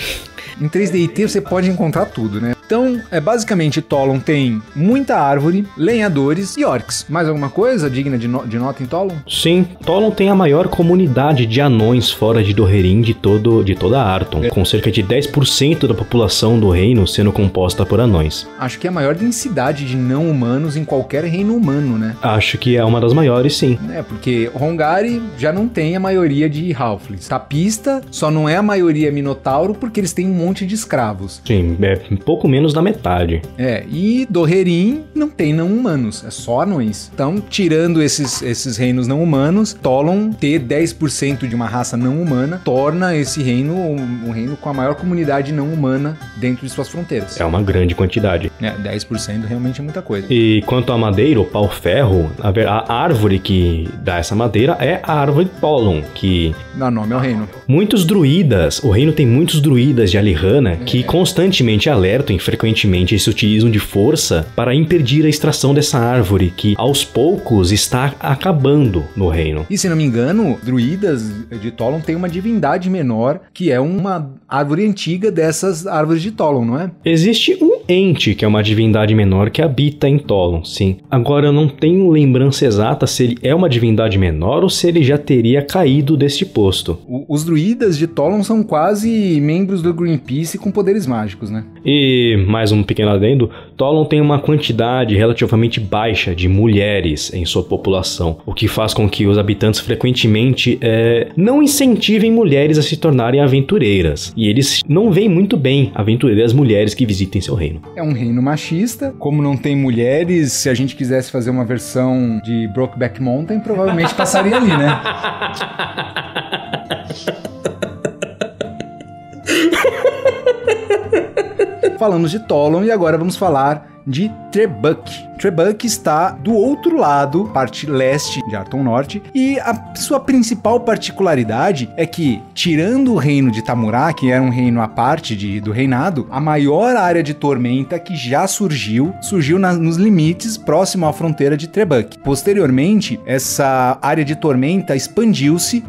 Em 3D&T você pode encontrar tudo, né? Então, basicamente, Tolon tem muita árvore, lenhadores e orcs. Mais alguma coisa digna de nota em Tolon? Sim, Tolon tem a maior comunidade de anões fora de Doherin de toda Arton, com cerca de 10% da população do reino sendo composta por anões. Acho que é a maior densidade de não-humanos em qualquer reino humano, né? Acho que é uma das maiores, sim. Porque Hongari já não tem a maioria de Halflings. Tapista só não é a maioria Minotauro porque eles têm um monte de escravos. Sim, é pouco menos menos da metade. E Doherin não tem não-humanos, é só anões. Então, tirando esses reinos não-humanos, Tolon ter 10% de uma raça não-humana torna esse reino um reino com a maior comunidade não-humana dentro de suas fronteiras. É uma grande quantidade. 10% realmente é muita coisa. E quanto à madeira, o pau-ferro, a árvore que dá essa madeira é a árvore Tolon, que... dá nome ao reino. Muitos druidas, o reino tem muitos druidas de Alihanna que constantemente alertam e frequentemente se utilizam de força para impedir a extração dessa árvore, que aos poucos está acabando no reino. E se não me engano, druidas de Tolon tem uma divindade menor, que é uma árvore antiga dessas árvores de Tolon, não é? Existe um ente que é uma divindade menor que habita em Tolon, sim. Agora eu não tenho lembrança exata se ele é uma divindade menor ou se ele já teria caído deste posto. Os druidas de Tolon são quase membros do Greenpeace com poderes mágicos, né? E mais um pequeno adendo, Tolon tem uma quantidade relativamente baixa de mulheres em sua população, o que faz com que os habitantes frequentemente não incentivem mulheres a se tornarem aventureiras. E eles não veem muito bem aventureiras mulheres que visitem seu reino. É um reino machista, como não tem mulheres, se a gente quisesse fazer uma versão de Brokeback Mountain, provavelmente passaria ali, né? Falamos de Tolon e agora vamos falar de Trebuk. Trebuk está do outro lado, parte leste de Arton Norte, e a sua principal particularidade é que, tirando o reino de Tamurá, que era um reino à parte do reinado, a maior área de tormenta que já surgiu nos limites próximo à fronteira de Trebuk. Posteriormente, essa área de tormenta expandiu-se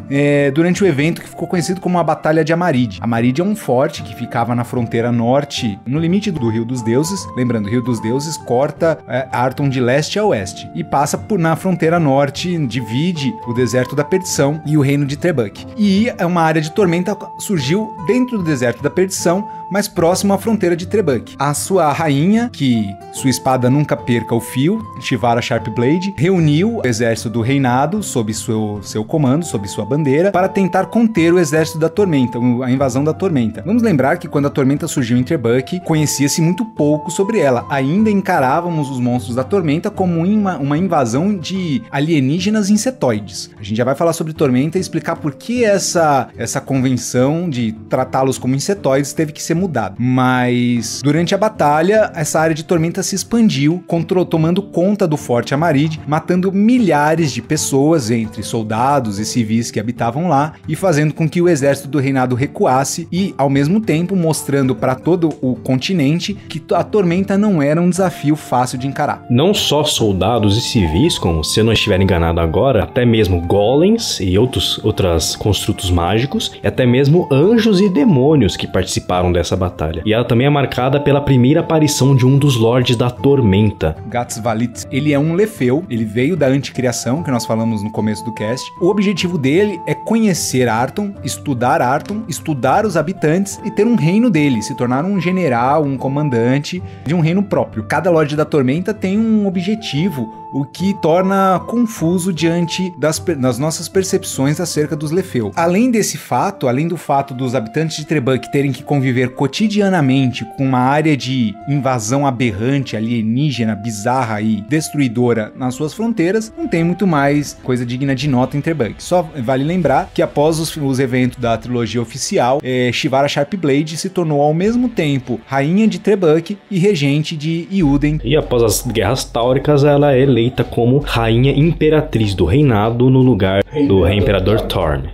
durante o evento que ficou conhecido como a Batalha de Amarid. Amarid é um forte que ficava na fronteira norte, no limite do Rio dos Deuses. Lembrando, o Rio dos Deuses corta Arton de leste a oeste e passa na fronteira norte, divide o deserto da Perdição e o reino de Trebuk. E uma área de tormenta surgiu dentro do deserto da Perdição, mais próximo à fronteira de Trebuk. A sua rainha, que sua espada nunca perca o fio, Shivara Sharpblade, reuniu o exército do reinado sob seu comando, sob sua bandeira, para tentar conter o exército da tormenta, a invasão da tormenta. Vamos lembrar que quando a tormenta surgiu em Trebuk, conhecia-se muito pouco sobre ela. Ainda encarávamos os monstros da tormenta como uma invasão de alienígenas insetoides. A gente já vai falar sobre tormenta e explicar por que essa convenção de tratá-los como insetoides teve que ser mudada. Mas durante a batalha, essa área de tormenta se expandiu, tomando conta do Forte Amarid, matando milhares de pessoas, entre soldados e civis que habitavam lá, e fazendo com que o exército do reinado recuasse e, ao mesmo tempo, mostrando para todo o continente que a tormenta não era um desafio fácil de encarar. Não só soldados e civis, como, se eu não estiver enganado agora, até mesmo golems e outros construtos mágicos, e até mesmo anjos e demônios que participaram dessa batalha. E ela também é marcada pela primeira aparição de um dos Lordes da Tormenta. Gatsvalit, ele é um Lefeu, ele veio da anticriação, que nós falamos no começo do cast. O objetivo dele é conhecer Arton, estudar os habitantes e ter um reino dele, se tornar um general, um comandante de um reino próprio. Cada Lorde da Tormenta tem um objetivo, o que torna confuso diante das nossas percepções acerca dos Lefeu. Além do fato dos habitantes de Trebuk terem que conviver cotidianamente com uma área de invasão aberrante, alienígena, bizarra e destruidora nas suas fronteiras, não tem muito mais coisa digna de nota em Trebuk. Só vale lembrar que após os eventos da trilogia oficial, Shivara Sharpblade se tornou ao mesmo tempo rainha de Trebuk e regente de Euden. E após as guerras táuricas, ela é eleita como rainha imperatriz do reinado no lugar do rei imperador Torm.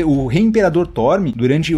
O rei imperador Torm,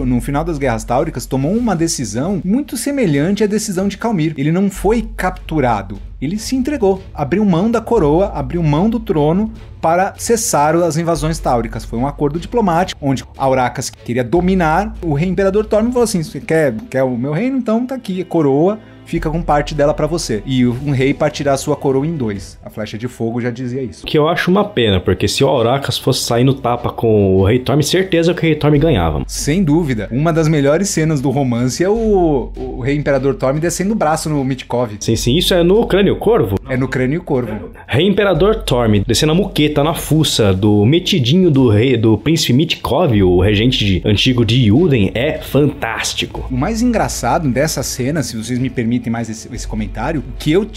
no final das guerras táuricas, tomou uma decisão muito semelhante à decisão de Calmir. Ele não foi capturado, ele se entregou, abriu mão da coroa, abriu mão do trono para cessar as invasões táuricas. Foi um acordo diplomático, onde Auracas queria dominar. O rei imperador Torm falou assim: você quer o meu reino? Então tá aqui, a coroa fica com parte dela pra você. E um rei partirá a sua coroa em dois. A flecha de fogo já dizia isso. Que eu acho uma pena, porque se o Auracas fosse sair no tapa com o rei Torm, certeza que o rei Torm ganhava. Sem dúvida. Uma das melhores cenas do romance é o rei imperador Torm descendo o braço no Mitkov. Sim, isso é no Crânio Corvo? É no Crânio Corvo. Rei imperador Torm descendo a muqueta na fuça do metidinho do príncipe Mitkov, o regente antigo de Euden, é fantástico. O mais engraçado dessa cena, se vocês me permitem permitem mais esse comentário,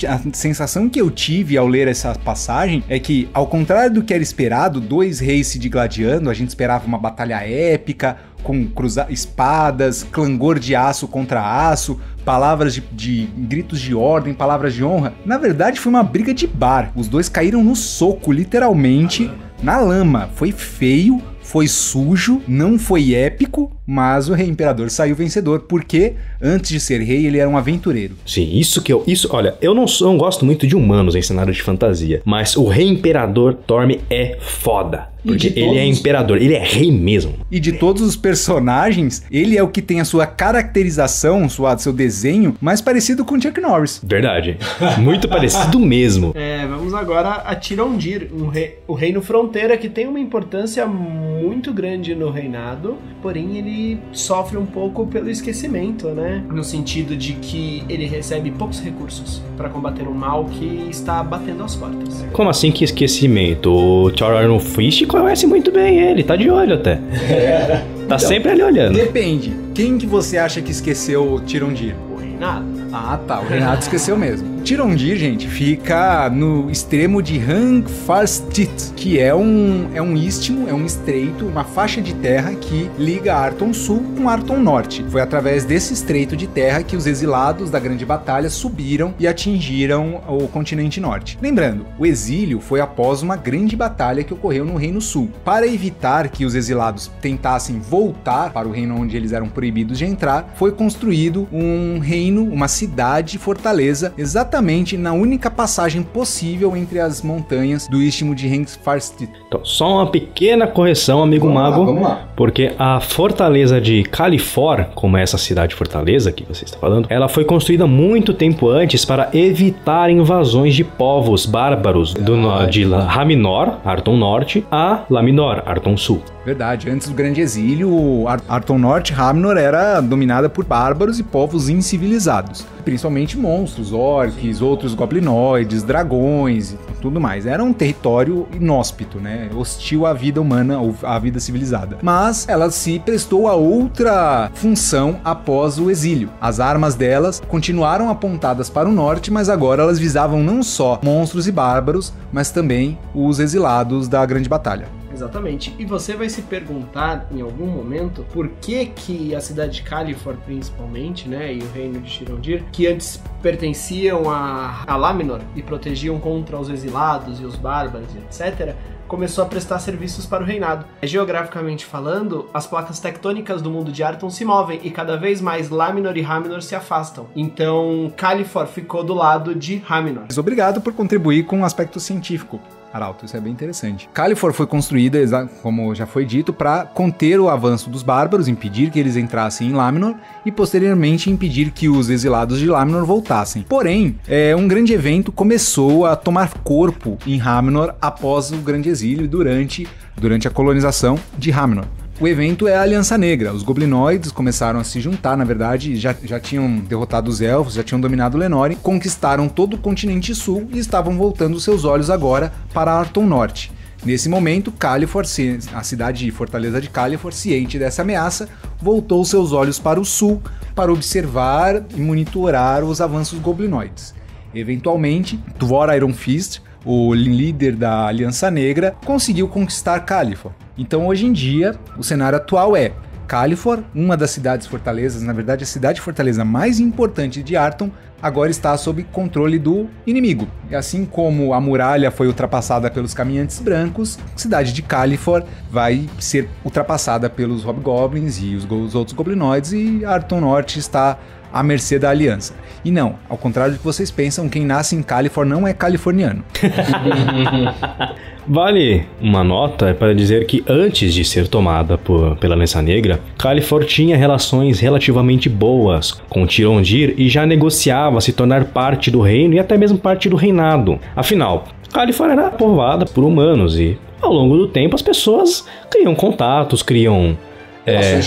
a sensação que eu tive ao ler essa passagem é que, ao contrário do que era esperado, 2 reis se digladiando, a gente esperava uma batalha épica, com espadas, clangor de aço contra aço, palavras de gritos de ordem, palavras de honra. Na verdade, foi uma briga de bar. Os dois caíram no soco, literalmente, na lama. Foi feio, foi sujo, não foi épico, mas o rei imperador saiu vencedor, porque antes de ser rei, ele era um aventureiro. Sim, olha, eu não gosto muito de humanos em cenário de fantasia, mas o rei imperador Torme é foda. Porque ele é imperador, ele é rei mesmo. E de todos os personagens, ele é o que tem a sua caracterização, seu desenho, mais parecido com Chuck Norris. Verdade. Muito parecido mesmo. Vamos agora a Tirondir, o reino fronteira que tem uma importância muito grande no reinado, porém ele sofre um pouco pelo esquecimento, né? No sentido de que ele recebe poucos recursos para combater um mal que está batendo às portas. Como assim que esquecimento? O Thor Iron Fist conhece muito bem ele, tá de olho até. Tá então, sempre ali olhando. Depende. Quem que você acha que esqueceu o Tirondir? O reinado. Ah, tá. O reinado esqueceu mesmo. Tirondir, gente, fica no extremo de Hangfarstit, que é um istmo, é um estreito, uma faixa de terra que liga Arton Sul com Arton Norte. Foi através desse estreito de terra que os exilados da Grande Batalha subiram e atingiram o continente norte. Lembrando, o exílio foi após uma grande batalha que ocorreu no Reino Sul. Para evitar que os exilados tentassem voltar para o reino onde eles eram proibidos de entrar, foi construído um reino, uma cidade, fortaleza, exatamente na única passagem possível entre as montanhas do istmo de Hangfarstit. Então, só uma pequena correção, amigo mago. Vamos lá. Porque a fortaleza de Califor, como é essa cidade fortaleza que você está falando, ela foi construída muito tempo antes para evitar invasões de povos bárbaros de Raminor, Arton Norte, a Laminor, Arton Sul. Verdade, antes do Grande Exílio, Arton Norte, Raminor era dominada por bárbaros e povos incivilizados, principalmente monstros, orcs, outros goblinoides, dragões e tudo mais. Era um território inóspito, né? Hostil à vida humana, ou à vida civilizada. Mas ela se prestou a outra função após o exílio. As armas delas continuaram apontadas para o norte, mas agora elas visavam não só monstros e bárbaros, mas também os exilados da Grande Batalha. Exatamente. E você vai se perguntar em algum momento por que a cidade de Califor, principalmente, né, e o reino de Tirondir, que antes pertenciam a Laminor e protegiam contra os exilados e os bárbaros, etc., começou a prestar serviços para o reinado. Geograficamente falando, as placas tectônicas do mundo de Arton se movem e cada vez mais Laminor e Raminor se afastam. Então, Califor ficou do lado de Raminor. Obrigado por contribuir com o aspecto científico, Arauto, isso é bem interessante. Califor foi construída, como já foi dito, para conter o avanço dos bárbaros, impedir que eles entrassem em Laminor e posteriormente impedir que os exilados de Laminor voltassem. Porém, um grande evento começou a tomar corpo em Raminor após o Grande Exílio e durante a colonização de Raminor. O evento é a Aliança Negra. Os goblinoides começaram a se juntar, na verdade, já tinham derrotado os elfos, já tinham dominado Lenore, conquistaram todo o continente sul e estavam voltando seus olhos agora para Arton Norte. Nesse momento, Califor, a cidade e fortaleza de Califor, ciente dessa ameaça, voltou seus olhos para o sul para observar e monitorar os avanços goblinoides. Eventualmente, Dvor Ironfist, o líder da Aliança Negra, conseguiu conquistar Califor. Então, hoje em dia, o cenário atual é Califor, uma das cidades fortalezas, na verdade a cidade fortaleza mais importante de Arton, agora está sob controle do inimigo. E assim como a muralha foi ultrapassada pelos caminhantes brancos, a cidade de Califor vai ser ultrapassada pelos hobgoblins e os outros goblinoides, e Arton Norte está à mercê da aliança. E não, ao contrário do que vocês pensam, quem nasce em Califor não é californiano. Vale uma nota para dizer que antes de ser tomada pela Aliança Negra, Califor tinha relações relativamente boas com Tirondir e já negociava se tornar parte do reino e até mesmo parte do reinado. Afinal, Califor era povoada por humanos e, ao longo do tempo, as pessoas criam contatos, criam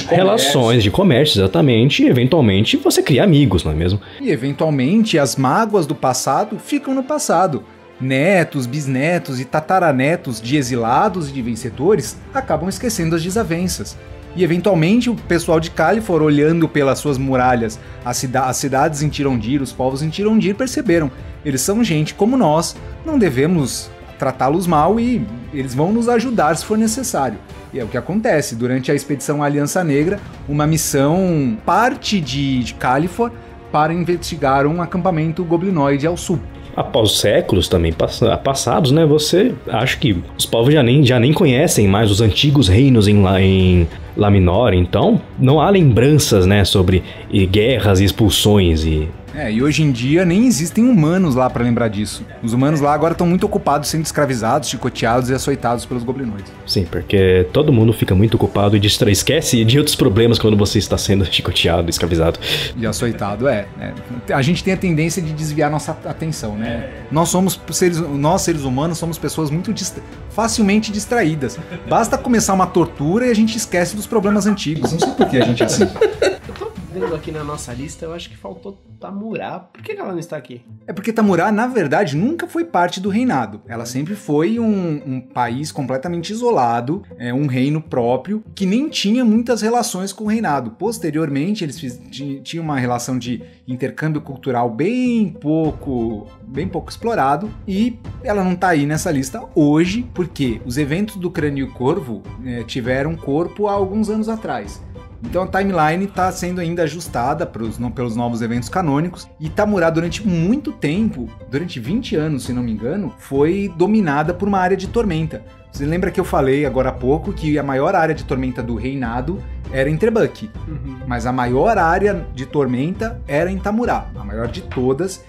relações de comércio, exatamente, e eventualmente você cria amigos, não é mesmo? E eventualmente as mágoas do passado ficam no passado. Netos, bisnetos e tataranetos de exilados e de vencedores acabam esquecendo as desavenças. E eventualmente o pessoal de Califor, olhando pelas suas muralhas, as cidades em Tirondir, os povos em Tirondir, perceberam: eles são gente como nós, não devemos tratá-los mal e eles vão nos ajudar se for necessário. E é o que acontece. Durante a expedição Aliança Negra, uma missão parte de Califor para investigar um acampamento goblinoide ao sul. Após séculos também passados, né, você acha que os povos já nem conhecem mais os antigos reinos em Laminor, então não há lembranças, né, sobre guerras e expulsões e hoje em dia nem existem humanos lá pra lembrar disso. Os humanos lá agora estão muito ocupados sendo escravizados, chicoteados e açoitados pelos goblinoides. Sim, porque todo mundo fica muito ocupado e esquece de outros problemas quando você está sendo chicoteado, escravizado. E açoitado, a gente tem a tendência de desviar nossa atenção, né? Nós seres humanos somos pessoas muito facilmente distraídas. Basta começar uma tortura e a gente esquece dos problemas antigos. Não sei por que a gente é assim. Vendo aqui na nossa lista, eu acho que faltou Tamurá. Por que ela não está aqui? É porque Tamurá, na verdade, nunca foi parte do reinado. Ela sempre foi um país completamente isolado, um reino próprio, que nem tinha muitas relações com o reinado. Posteriormente, eles tinham uma relação de intercâmbio cultural bem pouco explorado, e ela não está aí nessa lista hoje, porque os eventos do Crânio Corvo tiveram corpo há alguns anos atrás. Então a timeline está sendo ainda ajustada pelos novos eventos canônicos, e Tamurá durante muito tempo, durante 20 anos se não me engano, foi dominada por uma área de tormenta. Você lembra que eu falei agora há pouco que a maior área de tormenta do reinado era em Trebuch, mas a maior área de tormenta era em Tamurá, a maior de todas.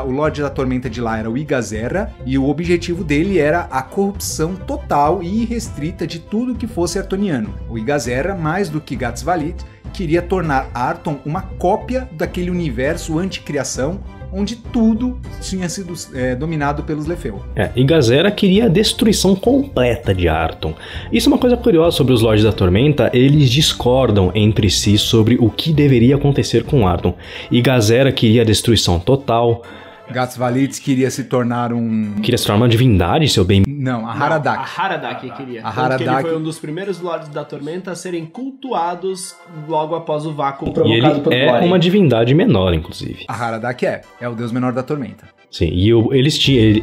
O Lorde da Tormenta de lá era o Igazerra, e o objetivo dele era a corrupção total e irrestrita de tudo que fosse artoniano. O Igazerra, mais do que Gatsvalit, queria tornar Arton uma cópia daquele universo anticriação, onde tudo tinha sido dominado pelos Lefeu. Igazerra queria a destruição completa de Arton. Isso é uma coisa curiosa sobre os Lordes da Tormenta, eles discordam entre si sobre o que deveria acontecer com Arton. Igazerra queria a destruição total. Gatsvalit queria se tornar uma divindade, seu bem... Não, a Haradak. A Haradak queria. A Haradak... Ele foi um dos primeiros Lordes da Tormenta a serem cultuados logo após o vácuo provocado pelo Glória. É uma divindade menor, inclusive. A Haradak é o deus menor da Tormenta. Sim, e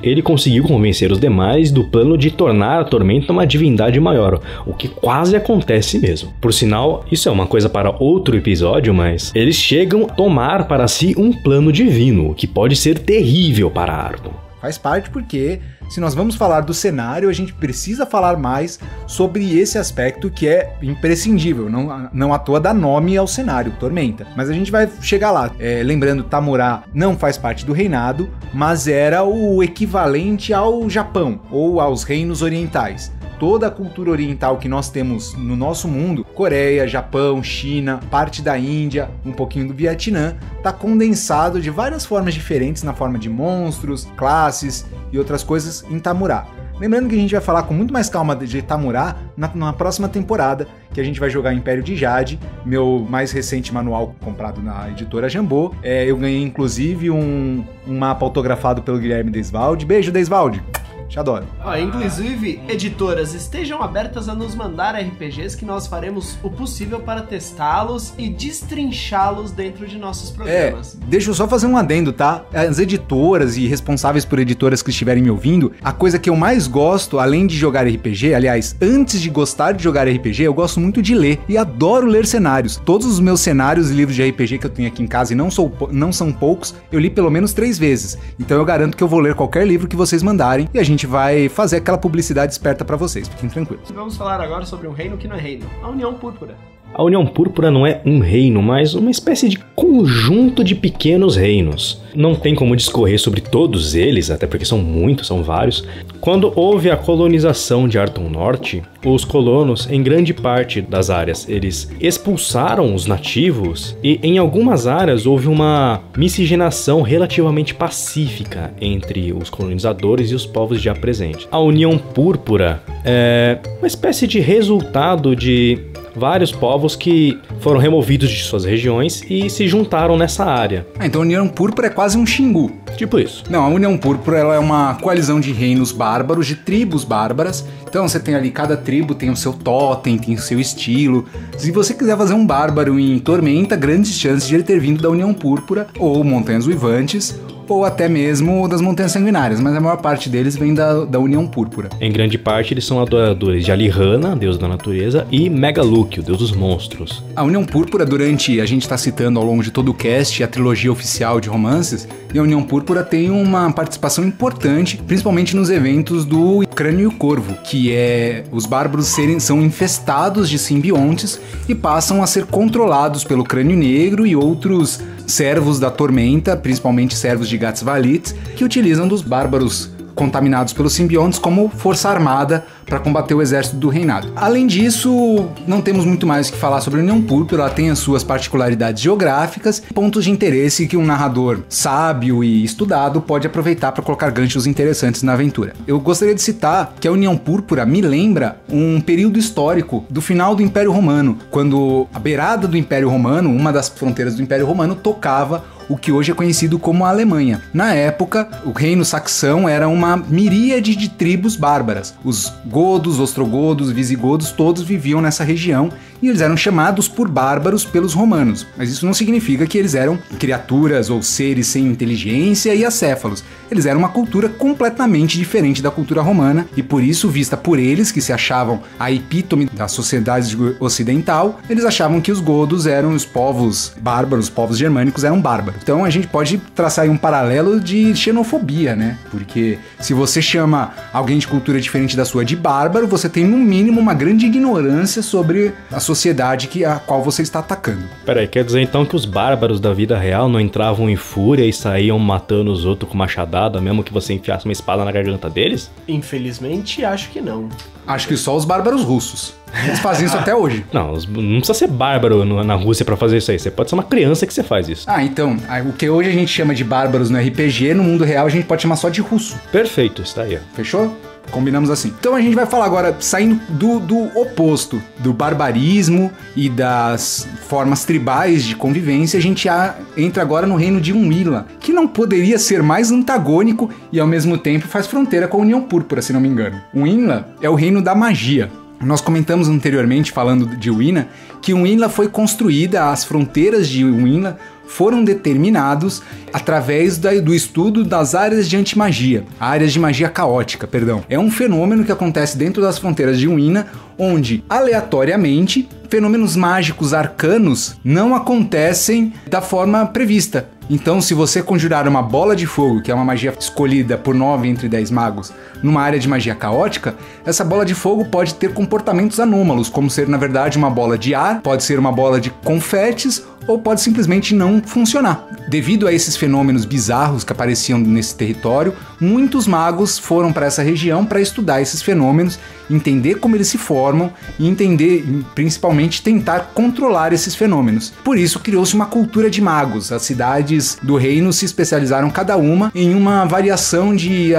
ele conseguiu convencer os demais do plano de tornar a Tormenta uma divindade maior, o que quase acontece mesmo. Por sinal, isso é uma coisa para outro episódio, mas eles chegam a tomar para si um plano divino, o que pode ser terrível para Arton. Faz parte porque, se nós vamos falar do cenário, a gente precisa falar mais sobre esse aspecto que é imprescindível, não à toa dá nome ao cenário, Tormenta. Mas a gente vai chegar lá. Lembrando, Tamurá não faz parte do reinado, mas era o equivalente ao Japão, ou aos reinos orientais. Toda a cultura oriental que nós temos no nosso mundo, Coreia, Japão, China, parte da Índia, um pouquinho do Vietnã, está condensado de várias formas diferentes, na forma de monstros, classes e outras coisas em Tamurá. Lembrando que a gente vai falar com muito mais calma de Tamurá na próxima temporada, que a gente vai jogar Império de Jade, meu mais recente manual comprado na editora Jambô. Eu ganhei inclusive um mapa autografado pelo Guilherme Desvalde. Beijo, Desvalde! Te adoro. Inclusive, editoras, estejam abertas a nos mandar RPGs que nós faremos o possível para testá-los e destrinchá-los dentro de nossos programas. Deixa eu só fazer um adendo, tá? As editoras e responsáveis por editoras que estiverem me ouvindo, a coisa que eu mais gosto, além de jogar RPG, aliás, antes de gostar de jogar RPG, eu gosto muito de ler e adoro ler cenários. Todos os meus cenários e livros de RPG que eu tenho aqui em casa, e não são poucos, eu li pelo menos 3 vezes. Então eu garanto que eu vou ler qualquer livro que vocês mandarem e a gente vai fazer aquela publicidade esperta pra vocês, fiquem tranquilos. Vamos falar agora sobre um reino que não é reino, a União Púrpura. A União Púrpura não é um reino, mas uma espécie de conjunto de pequenos reinos. Não tem como discorrer sobre todos eles, até porque são muitos, são vários. Quando houve a colonização de Arton Norte, os colonos, em grande parte das áreas, eles expulsaram os nativos e em algumas áreas houve uma miscigenação relativamente pacífica entre os colonizadores e os povos já presentes. A União Púrpura é uma espécie de resultado de vários povos que foram removidos de suas regiões e se juntaram nessa área. Então a União Púrpura é quase um Xingu. Tipo isso. Não, a União Púrpura ela é uma coalizão de reinos bárbaros, de tribos bárbaras. Então você tem ali, cada tribo tem o seu totem, tem o seu estilo. Se você quiser fazer um bárbaro em Tormenta, grandes chances de ele ter vindo da União Púrpura, ou Montanhas Uivantes, ou até mesmo das Montanhas Sanguinárias, mas a maior parte deles vem da União Púrpura. Em grande parte, eles são adoradores de Alihanna, deus da natureza, e Megaluk, o deus dos monstros. A União Púrpura, a gente está citando ao longo de todo o cast a trilogia oficial de romances, e a União Púrpura tem uma participação importante, principalmente nos eventos do Crânio e o Corvo, que é os bárbaros são infestados de simbiontes e passam a ser controlados pelo Crânio Negro e outros servos da Tormenta, principalmente servos de Gatsvalit, que utilizam dos bárbaros contaminados pelos simbiontes como força armada para combater o exército do reinado. Além disso, não temos muito mais o que falar sobre a União Púrpura, ela tem as suas particularidades geográficas, pontos de interesse que um narrador sábio e estudado pode aproveitar para colocar ganchos interessantes na aventura. Eu gostaria de citar que a União Púrpura me lembra um período histórico do final do Império Romano, quando a beirada do Império Romano, uma das fronteiras do Império Romano, tocava o que hoje é conhecido como a Alemanha. Na época, o reino saxão era uma miríade de tribos bárbaras. Os godos, ostrogodos, visigodos, todos viviam nessa região e eles eram chamados por bárbaros pelos romanos. Mas isso não significa que eles eram criaturas ou seres sem inteligência e acéfalos. Eles eram uma cultura completamente diferente da cultura romana e por isso, vista por eles, que se achavam a epítome da sociedade ocidental, eles achavam que os godos eram os povos bárbaros, os povos germânicos eram bárbaros. Então a gente pode traçar aí um paralelo de xenofobia, né? Porque se você chama alguém de cultura diferente da sua de bárbaro, você tem no mínimo uma grande ignorância sobre a sociedade a qual você está atacando. Peraí, quer dizer então que os bárbaros da vida real não entravam em fúria e saíam matando os outros com machadada, mesmo que você enfiasse uma espada na garganta deles? Infelizmente, acho que não. Acho que só os bárbaros russos. Eles fazem isso até hoje. Não precisa ser bárbaro na Rússia pra fazer isso aí. Você pode ser uma criança que você faz isso. Então, o que hoje a gente chama de bárbaros no RPG, no mundo real a gente pode chamar só de russo. Perfeito, está aí. Fechou? Combinamos assim. Então a gente vai falar agora, saindo do oposto, do barbarismo e das formas tribais de convivência, a gente entra agora no reino de Unwilla, que não poderia ser mais antagônico e ao mesmo tempo faz fronteira com a União Púrpura, se não me engano. Unwilla é o reino da magia. Nós comentamos anteriormente, falando de Unwilla, que Unwilla foi construída, as fronteiras de Unwilla foram determinados através do estudo das áreas de antimagia, áreas de magia caótica, perdão. É um fenômeno que acontece dentro das fronteiras de Unwilla, onde, aleatoriamente, fenômenos mágicos arcanos não acontecem da forma prevista. Então, se você conjurar uma bola de fogo, que é uma magia escolhida por 9 entre 10 magos, numa área de magia caótica, essa bola de fogo pode ter comportamentos anômalos, como ser, na verdade, uma bola de ar, pode ser uma bola de confetes, ou pode simplesmente não funcionar. Devido a esses fenômenos bizarros que apareciam nesse território, muitos magos foram para essa região para estudar esses fenômenos, entender como eles se formam e entender, principalmente, tentar controlar esses fenômenos. Por isso criou-se uma cultura de magos. As cidades do reino se especializaram cada uma em uma variação de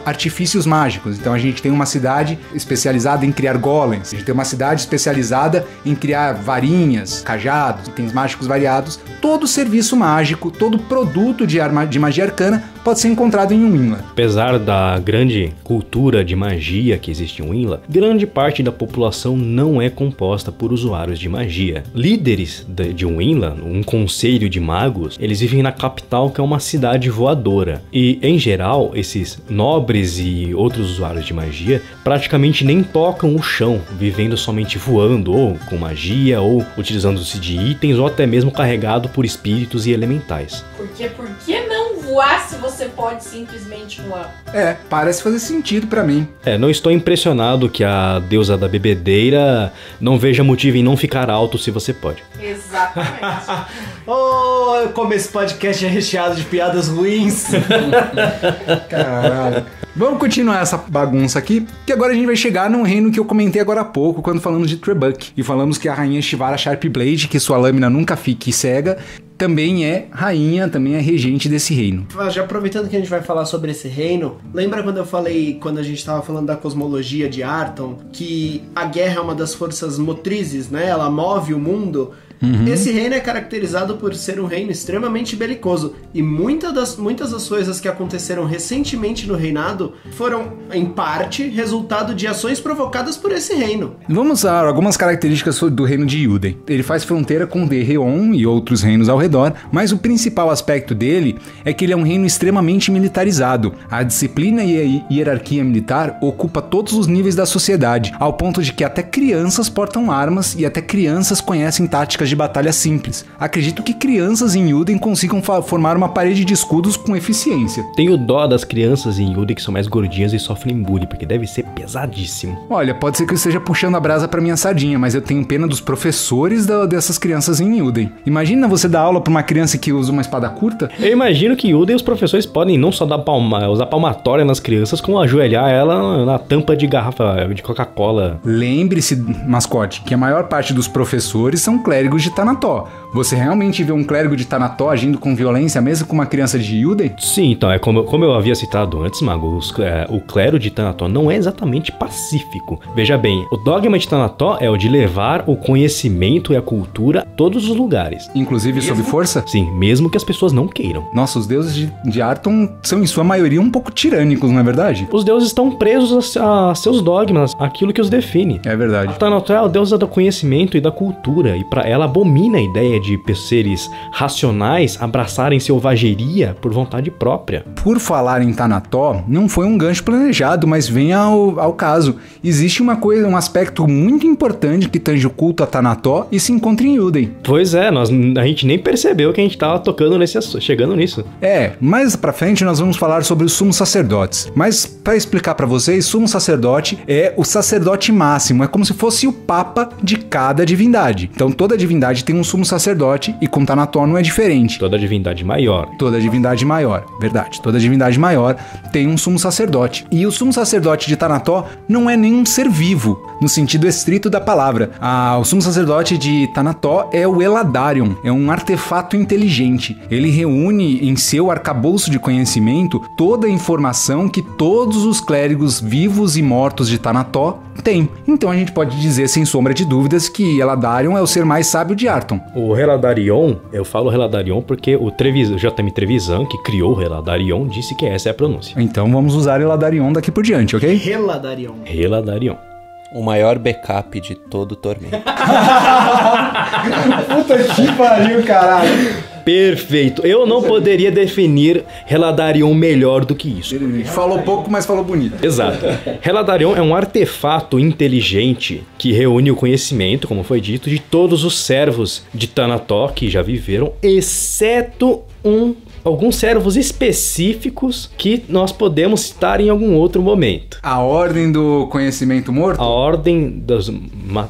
artifícios mágicos. Então a gente tem uma cidade especializada em criar golems, a gente tem uma cidade especializada em criar varinhas, cajados, itens mágicos variados. Todo serviço mágico, todo produto de magia arcana pode ser encontrado em Unwilla. Apesar da grande cultura de magia que existe em Unwilla, grande parte da população não é composta por usuários de magia. Líderes de Unwilla, um conselho de magos, eles vivem na capital, que é uma cidade voadora. E, em geral, esses nobres e outros usuários de magia praticamente nem tocam o chão, vivendo somente voando, ou com magia, ou utilizando-se de itens, ou até mesmo carregado por espíritos e elementais. Porque por que não voar se você pode simplesmente voar? Parece fazer sentido pra mim. Não estou impressionado que a deusa da bebedeira não veja motivo em não ficar alto se você pode. Exatamente. Como esse podcast é recheado de piadas ruins. Caralho. Vamos continuar essa bagunça aqui, que agora a gente vai chegar num reino que eu comentei agora há pouco, quando falamos de Trebuk. E falamos que a rainha Shivara Sharpblade, que sua lâmina nunca fique cega, também é rainha, também é regente desse reino. Já aproveitando que a gente vai falar sobre esse reino, lembra quando eu falei, quando a gente estava falando da cosmologia de Arton, que a guerra é uma das forças motrizes, né? Ela move o mundo. Esse reino é caracterizado por ser um reino extremamente belicoso, e muitas das coisas que aconteceram recentemente no reinado foram, em parte, resultado de ações provocadas por esse reino. Vamos a algumas características do reino de Yuden. Ele faz fronteira com Derreon e outros reinos ao redor, mas o principal aspecto dele é que ele é um reino extremamente militarizado. A disciplina e a hierarquia militar ocupa todos os níveis da sociedade, ao ponto de que até crianças portam armas e até crianças conhecem táticas de batalha simples. Acredito que crianças em Yuden consigam formar uma parede de escudos com eficiência. Tenho dó das crianças em Yuden que são mais gordinhas e sofrem bullying, porque deve ser pesadíssimo. Olha, pode ser que eu esteja puxando a brasa pra minha sardinha, mas eu tenho pena dos professores dessas crianças em Yuden. Imagina você dar aula pra uma criança que usa uma espada curta? Eu imagino que em Yuden os professores podem não só usar palmatória nas crianças, como ajoelhar ela na tampa de garrafa de Coca-Cola. Lembre-se, mascote, que a maior parte dos professores são clérigos de Tanató. Você realmente vê um clérigo de Tanató agindo com violência mesmo com uma criança de Yuden? Sim, então, é como eu havia citado antes, Mago, o clero de Tanató não é exatamente pacífico. Veja bem, o dogma de Tanató é o de levar o conhecimento e a cultura a todos os lugares. Inclusive sob força? Sim, mesmo que as pessoas não queiram. Nossa, os deuses de Arton são em sua maioria um pouco tirânicos, não é verdade? Os deuses estão presos a seus dogmas, aquilo que os define. É verdade. Tanató é a deusa do conhecimento e da cultura, e para ela abomina a ideia de seres racionais abraçarem selvageria por vontade própria. Por falar em Tanató, não foi um gancho planejado, mas vem ao caso. Existe um aspecto muito importante que tange o culto a Tanató e se encontra em Yuden. Pois é, a gente nem percebeu que a gente tava chegando nisso. Mais pra frente nós vamos falar sobre os sumos sacerdotes. Mas pra explicar pra vocês, sumo sacerdote é o sacerdote máximo, é como se fosse o papa de cada divindade. Então toda divindade tem um sumo sacerdote e com Tanató não é diferente. Toda divindade maior. Toda divindade maior, verdade. Toda divindade maior tem um sumo sacerdote. E o sumo sacerdote de Tanató não é nenhum ser vivo, no sentido estrito da palavra. O sumo sacerdote de Tanató é o Eladarion, é um artefato inteligente. Ele reúne em seu arcabouço de conhecimento toda a informação que todos os clérigos vivos e mortos de Tanató têm. Então a gente pode dizer sem sombra de dúvidas que Eladarion é o ser mais sábio de Arton. O Reladarion, eu falo Reladarion porque o J.M. Trevisan, que criou o Reladarion, disse que essa é a pronúncia. Então vamos usar Eladarion daqui por diante, ok? Reladarion. O maior backup de todo o torneio. Puta que pariu, caralho. Perfeito. Eu não poderia definir Reladarion melhor do que isso. Ele falou pouco, mas falou bonito. Exato. Reladarion é um artefato inteligente que reúne o conhecimento, como foi dito, de todos os servos de Tanató que já viveram, exceto alguns servos específicos que nós podemos citar em algum outro momento. A ordem do conhecimento morto? A ordem das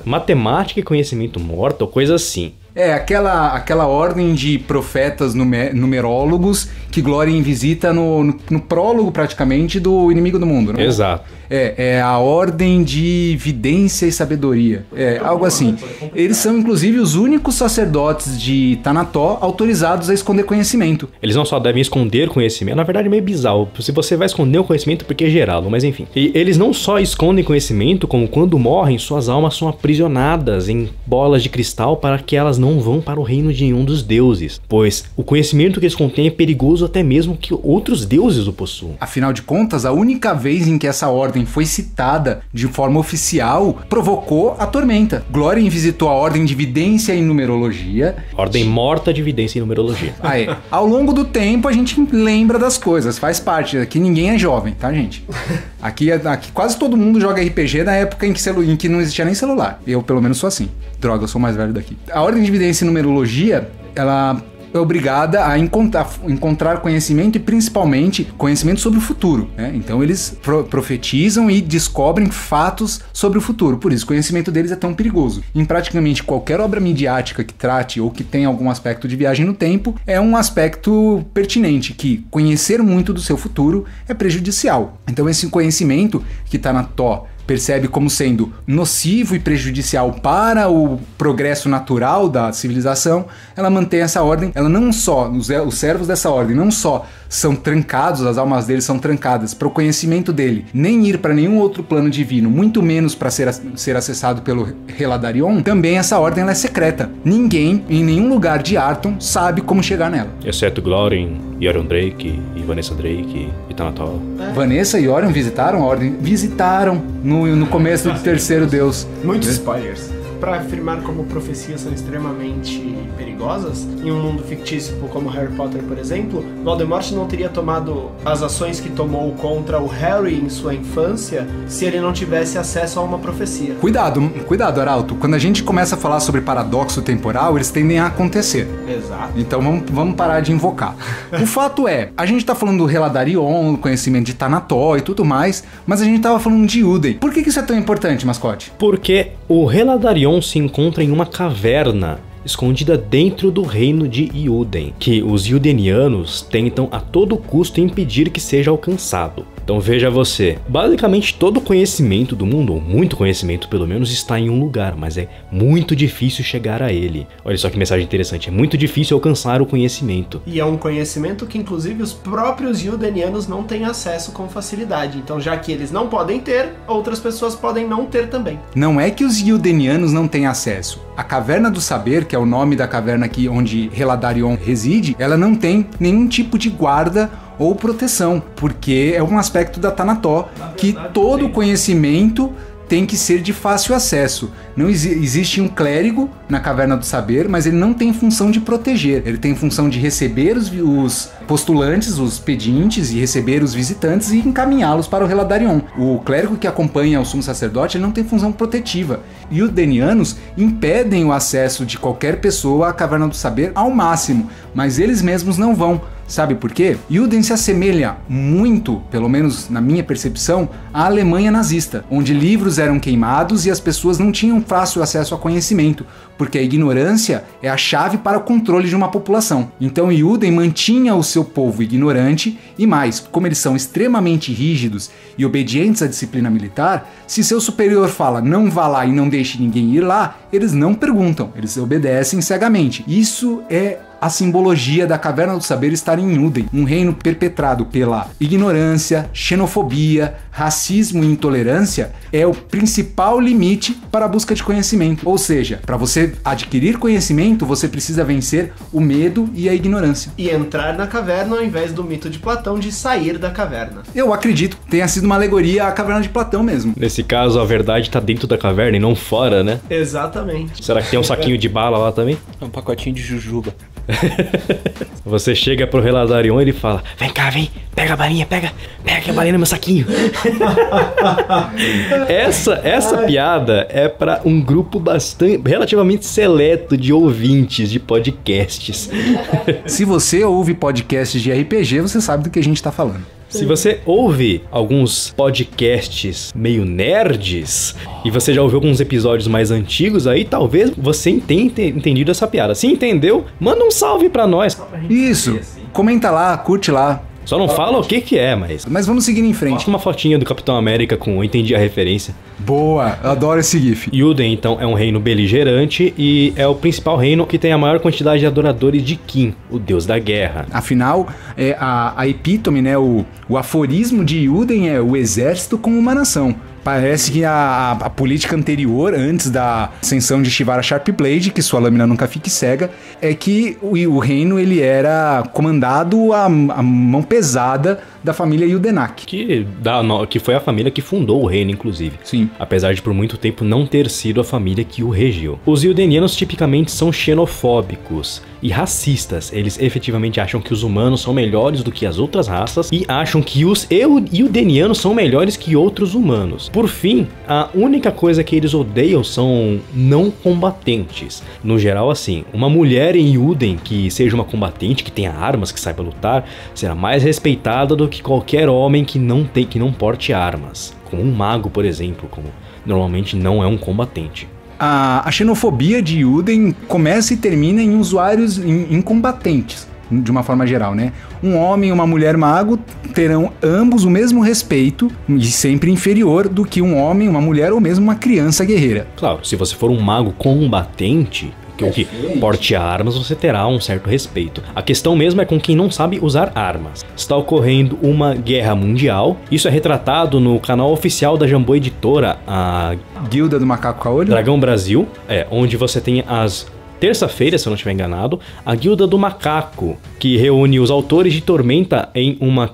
matemática e conhecimento morto, ou coisa assim. Aquela ordem de profetas numerólogos que Glórien visita no prólogo, praticamente, do Inimigo do Mundo, não é? Exato. É a ordem de vidência e sabedoria. Algo assim. Eles são, inclusive, os únicos sacerdotes de Tanató autorizados a esconder conhecimento. Eles não só devem esconder conhecimento, na verdade é meio bizarro. Se você vai esconder o conhecimento, porque é gerá-lo, mas enfim. E eles não só escondem conhecimento, como quando morrem, suas almas são aprisionadas em bolas de cristal para que elas não vão para o reino de nenhum dos deuses, pois o conhecimento que eles contêm é perigoso até mesmo que outros deuses o possuam. Afinal de contas, a única vez em que essa ordem foi citada de forma oficial provocou a tormenta. Glórien visitou a ordem de vidência e numerologia. Ordem morta de vidência e numerologia. Ao longo do tempo a gente lembra das coisas, faz parte. Aqui ninguém é jovem, tá, gente? Aqui quase todo mundo joga RPG na época em que não existia nem celular. Eu, pelo menos, sou assim. Droga, eu sou mais velho daqui. A ordem de vidência e numerologia, ela é obrigada a encontrar conhecimento e principalmente conhecimento sobre o futuro, né? Então eles profetizam e descobrem fatos sobre o futuro, por isso o conhecimento deles é tão perigoso. Em praticamente qualquer obra midiática que trate ou que tenha algum aspecto de viagem no tempo, é um aspecto pertinente, que conhecer muito do seu futuro é prejudicial. Então esse conhecimento que Tanató percebe como sendo nocivo e prejudicial para o progresso natural da civilização, ela mantém essa ordem, ela não só, os servos dessa ordem não só são trancados, as almas deles são trancadas para o conhecimento dele nem ir para nenhum outro plano divino, muito menos para ser acessado pelo Reladarion, também essa ordem ela é secreta. Ninguém, em nenhum lugar de Arton, sabe como chegar nela. Exceto Glórin, Yorion Drake e Vanessa Drake e Thanatos. Vanessa e Orion visitaram a ordem? Visitaram no começo do terceiro deus. Muitos spoilers. Para afirmar como profecias são extremamente perigosas, em um mundo fictício como Harry Potter, por exemplo, Voldemort não teria tomado as ações que tomou contra o Harry em sua infância se ele não tivesse acesso a uma profecia. Cuidado, Arauto. Quando a gente começa a falar sobre paradoxo temporal, eles tendem a acontecer. Exato. Então vamos parar de invocar. O fato é, a gente tá falando do Reladarion, do conhecimento de Thanatos e tudo mais, mas a gente tava falando de Yuden. Por que isso é tão importante, mascote? Porque o Reladarion se encontra em uma caverna escondida dentro do reino de Yuden, que os Yudenianos tentam a todo custo impedir que seja alcançado. Então veja você, basicamente todo conhecimento do mundo, ou muito conhecimento pelo menos, está em um lugar, mas é muito difícil chegar a ele. Olha só que mensagem interessante, é muito difícil alcançar o conhecimento. E é um conhecimento que inclusive os próprios Yudenianos não têm acesso com facilidade, então já que eles não podem ter, outras pessoas podem não ter também. Não é que os Yudenianos não têm acesso. A Caverna do Saber, que é o nome da caverna aqui onde Reladarion reside, ela não tem nenhum tipo de guarda ou proteção, porque é um aspecto da Thanatos que todo conhecimento tem que ser de fácil acesso. Não existe um clérigo na Caverna do Saber, mas ele não tem função de proteger. Ele tem função de receber os postulantes, os pedintes, e receber os visitantes e encaminhá-los para o Reladarion. O clérigo que acompanha o sumo sacerdote, ele não tem função protetiva. E os denianos impedem o acesso de qualquer pessoa à Caverna do Saber ao máximo, mas eles mesmos não vão. Sabe por quê? Yuden se assemelha muito, pelo menos na minha percepção, à Alemanha nazista, onde livros eram queimados e as pessoas não tinham fácil acesso a conhecimento, porque a ignorância é a chave para o controle de uma população. Então Yuden mantinha o seu povo ignorante e mais, como eles são extremamente rígidos e obedientes à disciplina militar, se seu superior fala não vá lá e não deixe ninguém ir lá, eles não perguntam, eles obedecem cegamente. Isso é a simbologia da Caverna do Saber estar em Yuden, um reino perpetrado pela ignorância, xenofobia, racismo e intolerância, é o principal limite para a busca de conhecimento. Ou seja, para você adquirir conhecimento, você precisa vencer o medo e a ignorância. E entrar na caverna ao invés do mito de Platão de sair da caverna. Eu acredito que tenha sido uma alegoria à Caverna de Platão mesmo. Nesse caso, a verdade está dentro da caverna e não fora, né? Exatamente. Será que tem um saquinho de bala lá também? É um pacotinho de jujuba. Você chega pro Reladarion e ele fala: vem cá, vem, pega a balinha, pega a balinha no meu saquinho. Essa piada é para um grupo relativamente seleto de ouvintes de podcasts. Se você ouve podcasts de RPG, você sabe do que a gente tá falando. Se você ouve alguns podcasts meio nerds e você já ouviu alguns episódios mais antigos aí, talvez você tenha entendido essa piada. Se entendeu, manda um salve pra nós. Isso, comenta lá, curte lá. Só não fala o que é, mas vamos seguir em frente. Bota uma fotinha do Capitão América com "eu entendi a referência". Boa, eu adoro esse gif. Yuden, então, é um reino beligerante e é o principal reino que tem a maior quantidade de adoradores de Kim, o deus da guerra. Afinal, a epítome, né, o aforismo de Yuden é o exército como uma nação. Parece que a política anterior, antes da ascensão de Shivara Sharpblade, que sua lâmina nunca fique cega, é que o reino ele era comandado à mão pesada da família Yudenak. Que foi a família que fundou o reino, inclusive. Sim. Apesar de por muito tempo não ter sido a família que o regiu. Os Yudenianos tipicamente são xenofóbicos e racistas. Eles efetivamente acham que os humanos são melhores do que as outras raças e acham que os Yudenianos são melhores que outros humanos. Por fim, a única coisa que eles odeiam são não combatentes. No geral, assim, uma mulher em Yuden que seja uma combatente, que tenha armas, que saiba lutar, será mais respeitada do que qualquer homem que não porte armas. Como um mago, por exemplo, como normalmente não é um combatente. A xenofobia de Yuden começa e termina em usuários, em combatentes, de uma forma geral, né? Um homem e uma mulher mago terão ambos o mesmo respeito e sempre inferior do que um homem, uma mulher ou mesmo uma criança guerreira. Claro, se você for um mago combatente, que porte armas, você terá um certo respeito. A questão mesmo é com quem não sabe usar armas. Está ocorrendo uma guerra mundial. Isso é retratado no canal oficial da Jambô Editora, a Guilda do Macaco Caolho? Dragão Brasil, onde você tem as terça-feira, se eu não estiver enganado, a Guilda do Macaco, que reúne os autores de Tormenta em uma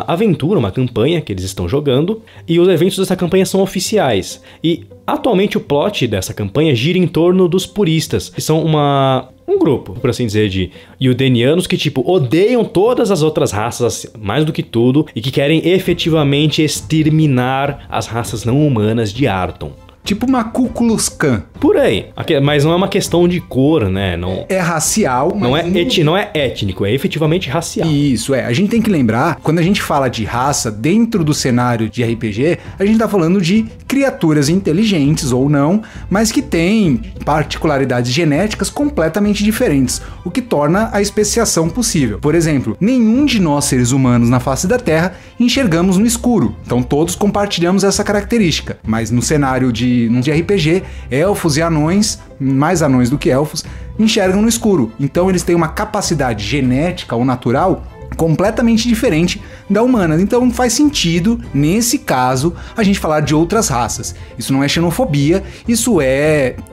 aventura, uma campanha que eles estão jogando, e os eventos dessa campanha são oficiais. E atualmente o plot dessa campanha gira em torno dos puristas, que são um grupo, por assim dizer, de Eudenianos que, odeiam todas as outras raças mais do que tudo e que querem efetivamente exterminar as raças não humanas de Arton. Tipo uma Ku Klux Klan. Por aí. Mas não é uma questão de cor, né? Não, é racial. Não é étnico, é efetivamente racial. Isso, A gente tem que lembrar, quando a gente fala de raça dentro do cenário de RPG, a gente tá falando de criaturas inteligentes ou não, mas que têm particularidades genéticas completamente diferentes, o que torna a especiação possível. Por exemplo, nenhum de nós seres humanos na face da Terra enxergamos no escuro. Então todos compartilhamos essa característica. Mas no cenário de RPG, elfos e anões, mais anões do que elfos, enxergam no escuro. Então eles têm uma capacidade genética ou natural completamente diferente da humana. Então faz sentido, nesse caso, a gente falar de outras raças. Isso não é xenofobia, isso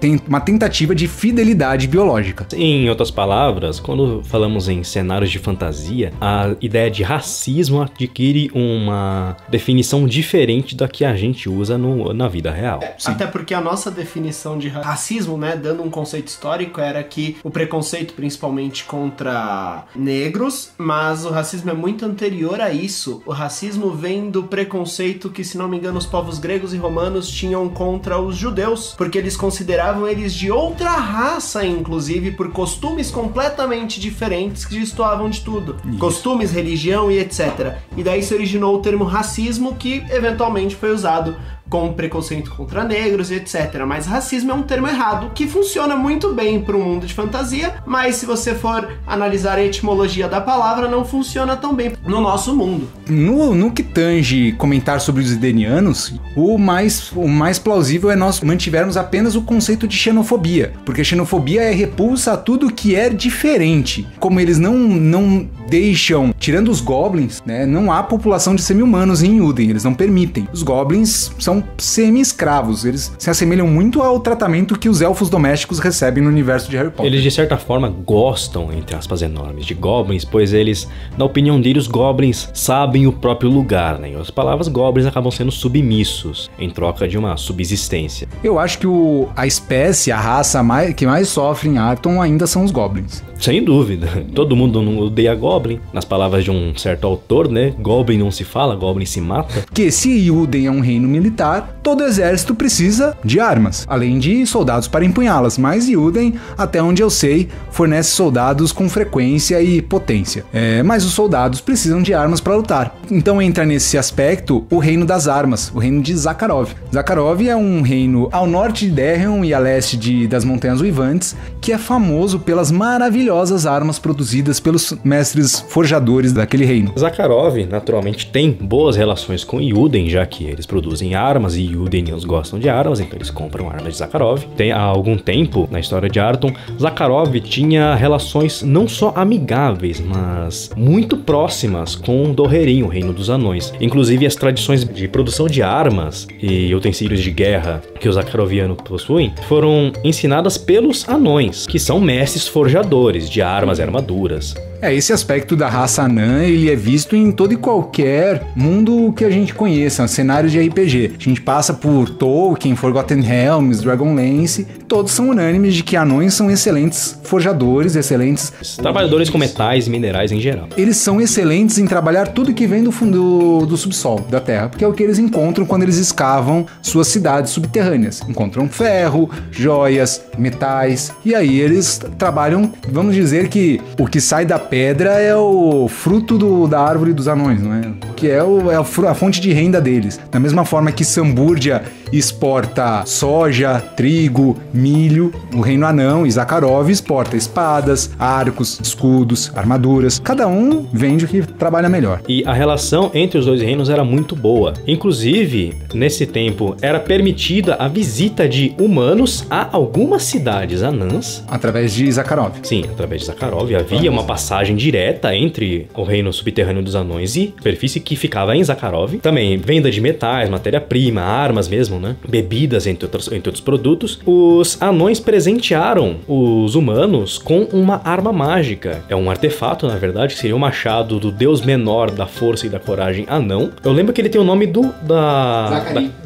tem uma tentativa de fidelidade biológica. Em outras palavras, quando falamos em cenários de fantasia, a ideia de racismo adquire uma definição diferente da que a gente usa na vida real. Até porque a nossa definição de racismo, né, dando um conceito histórico, era que o preconceito principalmente contra negros, mas o racismo é muito anterior a isso. O racismo vem do preconceito que, se não me engano, os povos gregos e romanos tinham contra os judeus, porque eles consideravam eles de outra raça, inclusive, por costumes completamente diferentes que destoavam de tudo. Isso. Costumes, religião e etc. E daí se originou o termo racismo, que eventualmente foi usado com preconceito contra negros e etc. Mas racismo é um termo errado, que funciona muito bem para um mundo de fantasia, mas se você for analisar a etimologia da palavra, não funciona tão bem no nosso mundo. No que tange comentar sobre os edenianos, o mais plausível é nós mantivermos apenas o conceito de xenofobia, porque xenofobia é repulsa a tudo que é diferente. Como eles não deixam, tirando os goblins, né, não há população de semi-humanos em Uden, eles não permitem. Os goblins são semi-escravos, eles se assemelham muito ao tratamento que os elfos domésticos recebem no universo de Harry Potter. Eles, de certa forma, gostam, entre aspas enormes, de goblins, pois eles, na opinião deles, os goblins sabem o próprio lugar, né? Em outras palavras, goblins acabam sendo submissos, em troca de uma subsistência. Eu acho que a espécie, a raça que mais sofre em Arton ainda são os goblins. Sem dúvida. Todo mundo não odeia Goblin. Nas palavras de um certo autor, né? Goblin não se fala, Goblin se mata. Porque se Euden é um reino militar, todo exército precisa de armas, além de soldados para empunhá-las. Mas Euden, até onde eu sei, fornece soldados com frequência e potência. Mas os soldados precisam de armas para lutar. Então entra nesse aspecto o reino das armas, o reino de Zakharov. Zakharov é um reino ao norte de Derreon e a leste das Montanhas Uivantes, que é famoso pelas maravilhosas armas produzidas pelos mestres forjadores daquele reino. Zakharov, naturalmente, tem boas relações com Euden, já que eles produzem armas e Eudenianos gostam de armas, então eles compram armas de Zakharov. Há algum tempo, na história de Arton, Zakharov tinha relações não só amigáveis, mas muito próximas com Doherin, o reino dos anões. Inclusive, as tradições de produção de armas e utensílios de guerra que os Zakharovianos possuem foram ensinadas pelos anões, que são mestres forjadores de armas e armaduras. Esse aspecto da raça anã, ele é visto em todo e qualquer mundo que a gente conheça, cenários de RPG. A gente passa por Tolkien, Forgotten Realms, Dragonlance, todos são unânimes de que anões são excelentes forjadores, excelentes trabalhadores com metais e minerais em geral. Eles são excelentes em trabalhar tudo que vem do fundo do subsolo, da terra, porque é o que eles encontram quando eles escavam suas cidades subterrâneas. Encontram ferro, joias, metais, e aí eles trabalham, vamos dizer que o que sai da pedra é o fruto da árvore dos anões, não é? que é a fonte de renda deles. Da mesma forma que Sambúrdia exporta soja, trigo, milho, o reino anão e Zakharov exporta espadas, arcos, escudos, armaduras. Cada um vende o que trabalha melhor. E a relação entre os dois reinos era muito boa. Inclusive, nesse tempo, era permitida a visita de humanos a algumas cidades anãs. Através de Zakharov. Sim, através de Zakharov. Havia uma passagem direta entre o reino subterrâneo dos anões e a superfície que ficava em Zakharov. Também venda de metais, matéria-prima, armas mesmo, né? Bebidas, entre outros produtos. Os anões presentearam os humanos com uma arma mágica. É um artefato, na verdade, que seria o machado do deus menor da força e da coragem anão. Eu lembro que ele tem o nome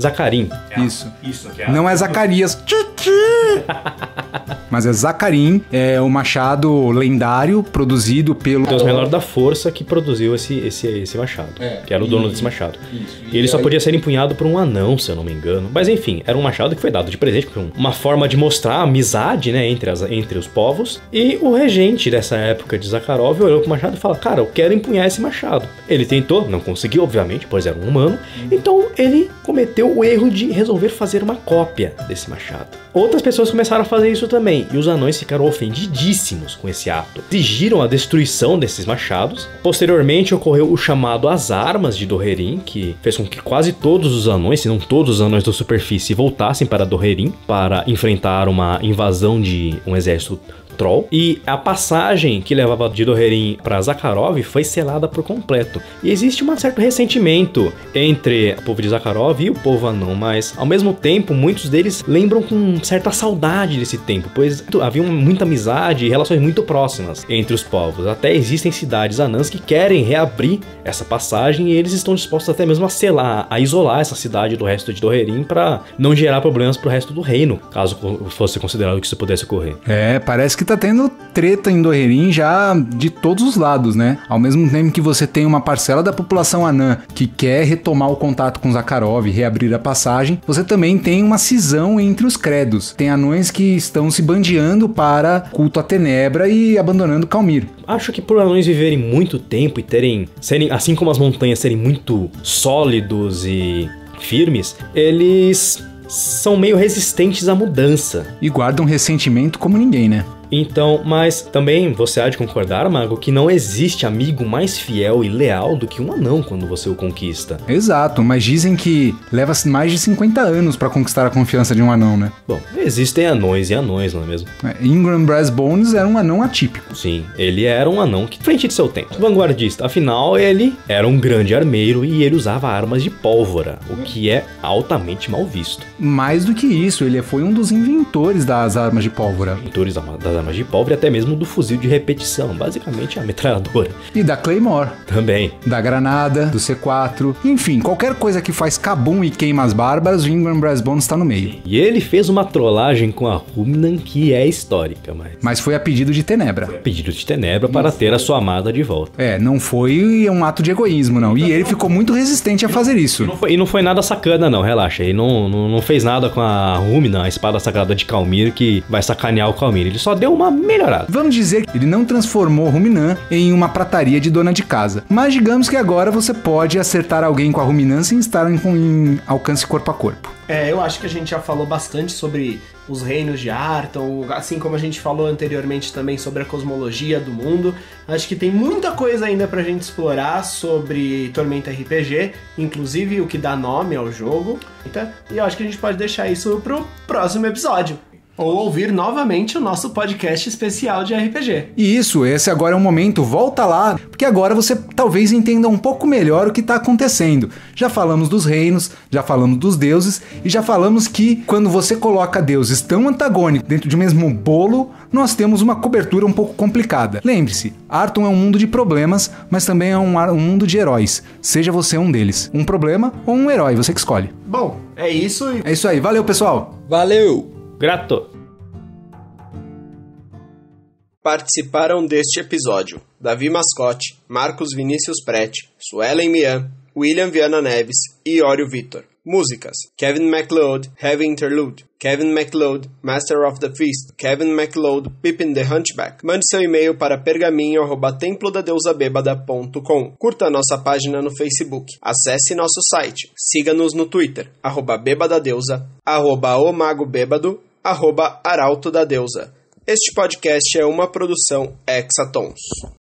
Zacarim. Isso que é. Não é Zacarias. Mas é Zacarim, é o machado lendário produzido pelo deus menor da força que produziu esse machado. Que era o dono desse machado. E ele só podia ser empunhado por um anão, se eu não me engano. Mas enfim, era um machado que foi dado de presente, uma forma de mostrar a amizade, né, entre os povos. E o regente dessa época de Zakharov olhou pro machado e falou: cara, eu quero empunhar esse machado. Ele tentou, não conseguiu, obviamente, pois era um humano. Então ele cometeu o erro de resolver fazer uma cópia desse machado. Outras pessoas começaram a fazer isso também, e os anões ficaram ofendidíssimos com esse ato. Exigiram a destruição desses machados. Posteriormente ocorreu o chamado As Armas de Doherin, que fez com que quase todos os anões, se não todos os anões da superfície, voltassem para Doherin para enfrentar uma invasão de um exército Troll, e a passagem que levava de Doherin para Zakharov foi selada por completo. E existe um certo ressentimento entre o povo de Zakharov e o povo anão, mas ao mesmo tempo muitos deles lembram com certa saudade desse tempo, pois havia muita amizade e relações muito próximas entre os povos. Até existem cidades anãs que querem reabrir essa passagem e eles estão dispostos até mesmo a selar, a isolar essa cidade do resto de Doherin para não gerar problemas para o resto do reino, caso fosse considerado que isso pudesse ocorrer. Parece que tá tendo treta em Doherin já de todos os lados, né? Ao mesmo tempo que você tem uma parcela da população anã que quer retomar o contato com Zakharov e reabrir a passagem, você também tem uma cisão entre os credos. Tem anões que estão se bandeando para culto a Tenebra e abandonando Calmir. Acho que por anões viverem muito tempo e serem, assim como as montanhas, serem muito sólidos e firmes, eles são meio resistentes à mudança. E guardam ressentimento como ninguém, né? Então, mas também você há de concordar, Mago, que não existe amigo mais fiel e leal do que um anão quando você o conquista. Exato, mas dizem que leva mais de 50 anos pra conquistar a confiança de um anão, né? Bom, existem anões e anões, não é mesmo? Ingram Brassbones era um anão atípico. Sim, ele era um anão que frente de seu tempo. Vanguardista, afinal, ele era um grande armeiro e ele usava armas de pólvora, o que é altamente mal visto. Mais do que isso, ele foi um dos inventores das armas de pólvora. Inventores das armas de pólvora e até mesmo do fuzil de repetição, basicamente a metralhadora. E da Claymore. Também. Da granada, do C4, enfim, qualquer coisa que faz cabum e queima as bárbaras, o Ingram Brassbones está no meio. E ele fez uma trollagem com a Rumnan que é histórica, mas foi a pedido de Tenebra. Pedido de Tenebra para ter a sua amada de volta. Não foi um ato de egoísmo, não. E ele ficou muito resistente a fazer isso. E não foi nada sacana, não, relaxa. Ele não fez nada com a Rumnan, a espada sagrada de Calmir, que vai sacanear o Calmir. Ele só deu uma melhorada. Vamos dizer que ele não transformou Rumnan em uma prataria de dona de casa. Mas digamos que agora você pode acertar alguém com a Rumnan sem estar em alcance corpo a corpo. Eu acho que a gente já falou bastante sobre os reinos de Arton, assim como a gente falou anteriormente também sobre a cosmologia do mundo. Acho que tem muita coisa ainda pra gente explorar sobre Tormenta RPG, inclusive o que dá nome ao jogo. E eu acho que a gente pode deixar isso pro próximo episódio. Ou ouvir novamente o nosso podcast especial de RPG. Isso, esse agora é o momento, volta lá, porque agora você talvez entenda um pouco melhor o que está acontecendo. Já falamos dos reinos, já falamos dos deuses, e já falamos que quando você coloca deuses tão antagônicos dentro de um mesmo bolo, nós temos uma cobertura um pouco complicada. Lembre-se, Arton é um mundo de problemas, mas também é um mundo de heróis. Seja você um deles. Um problema ou um herói, você que escolhe. Bom, é isso. É isso aí, valeu pessoal! Valeu! Grato! Participaram deste episódio Davi Mascote, Marcos Vinícius Prete, Suelen Mian, William Viana Neves e Iório Vitor. Músicas: Kevin MacLeod, Heavy Interlude. Kevin MacLeod, Master of the Feast. Kevin MacLeod, Pippin the Hunchback. Mande seu e-mail para pergaminho@templodadeusabbabada.com. Curta nossa página no Facebook. Acesse nosso site. Siga-nos no Twitter, @bebadadeusa, @omagobêbado, @arauto da deusa. Este podcast é uma produção Hexatons.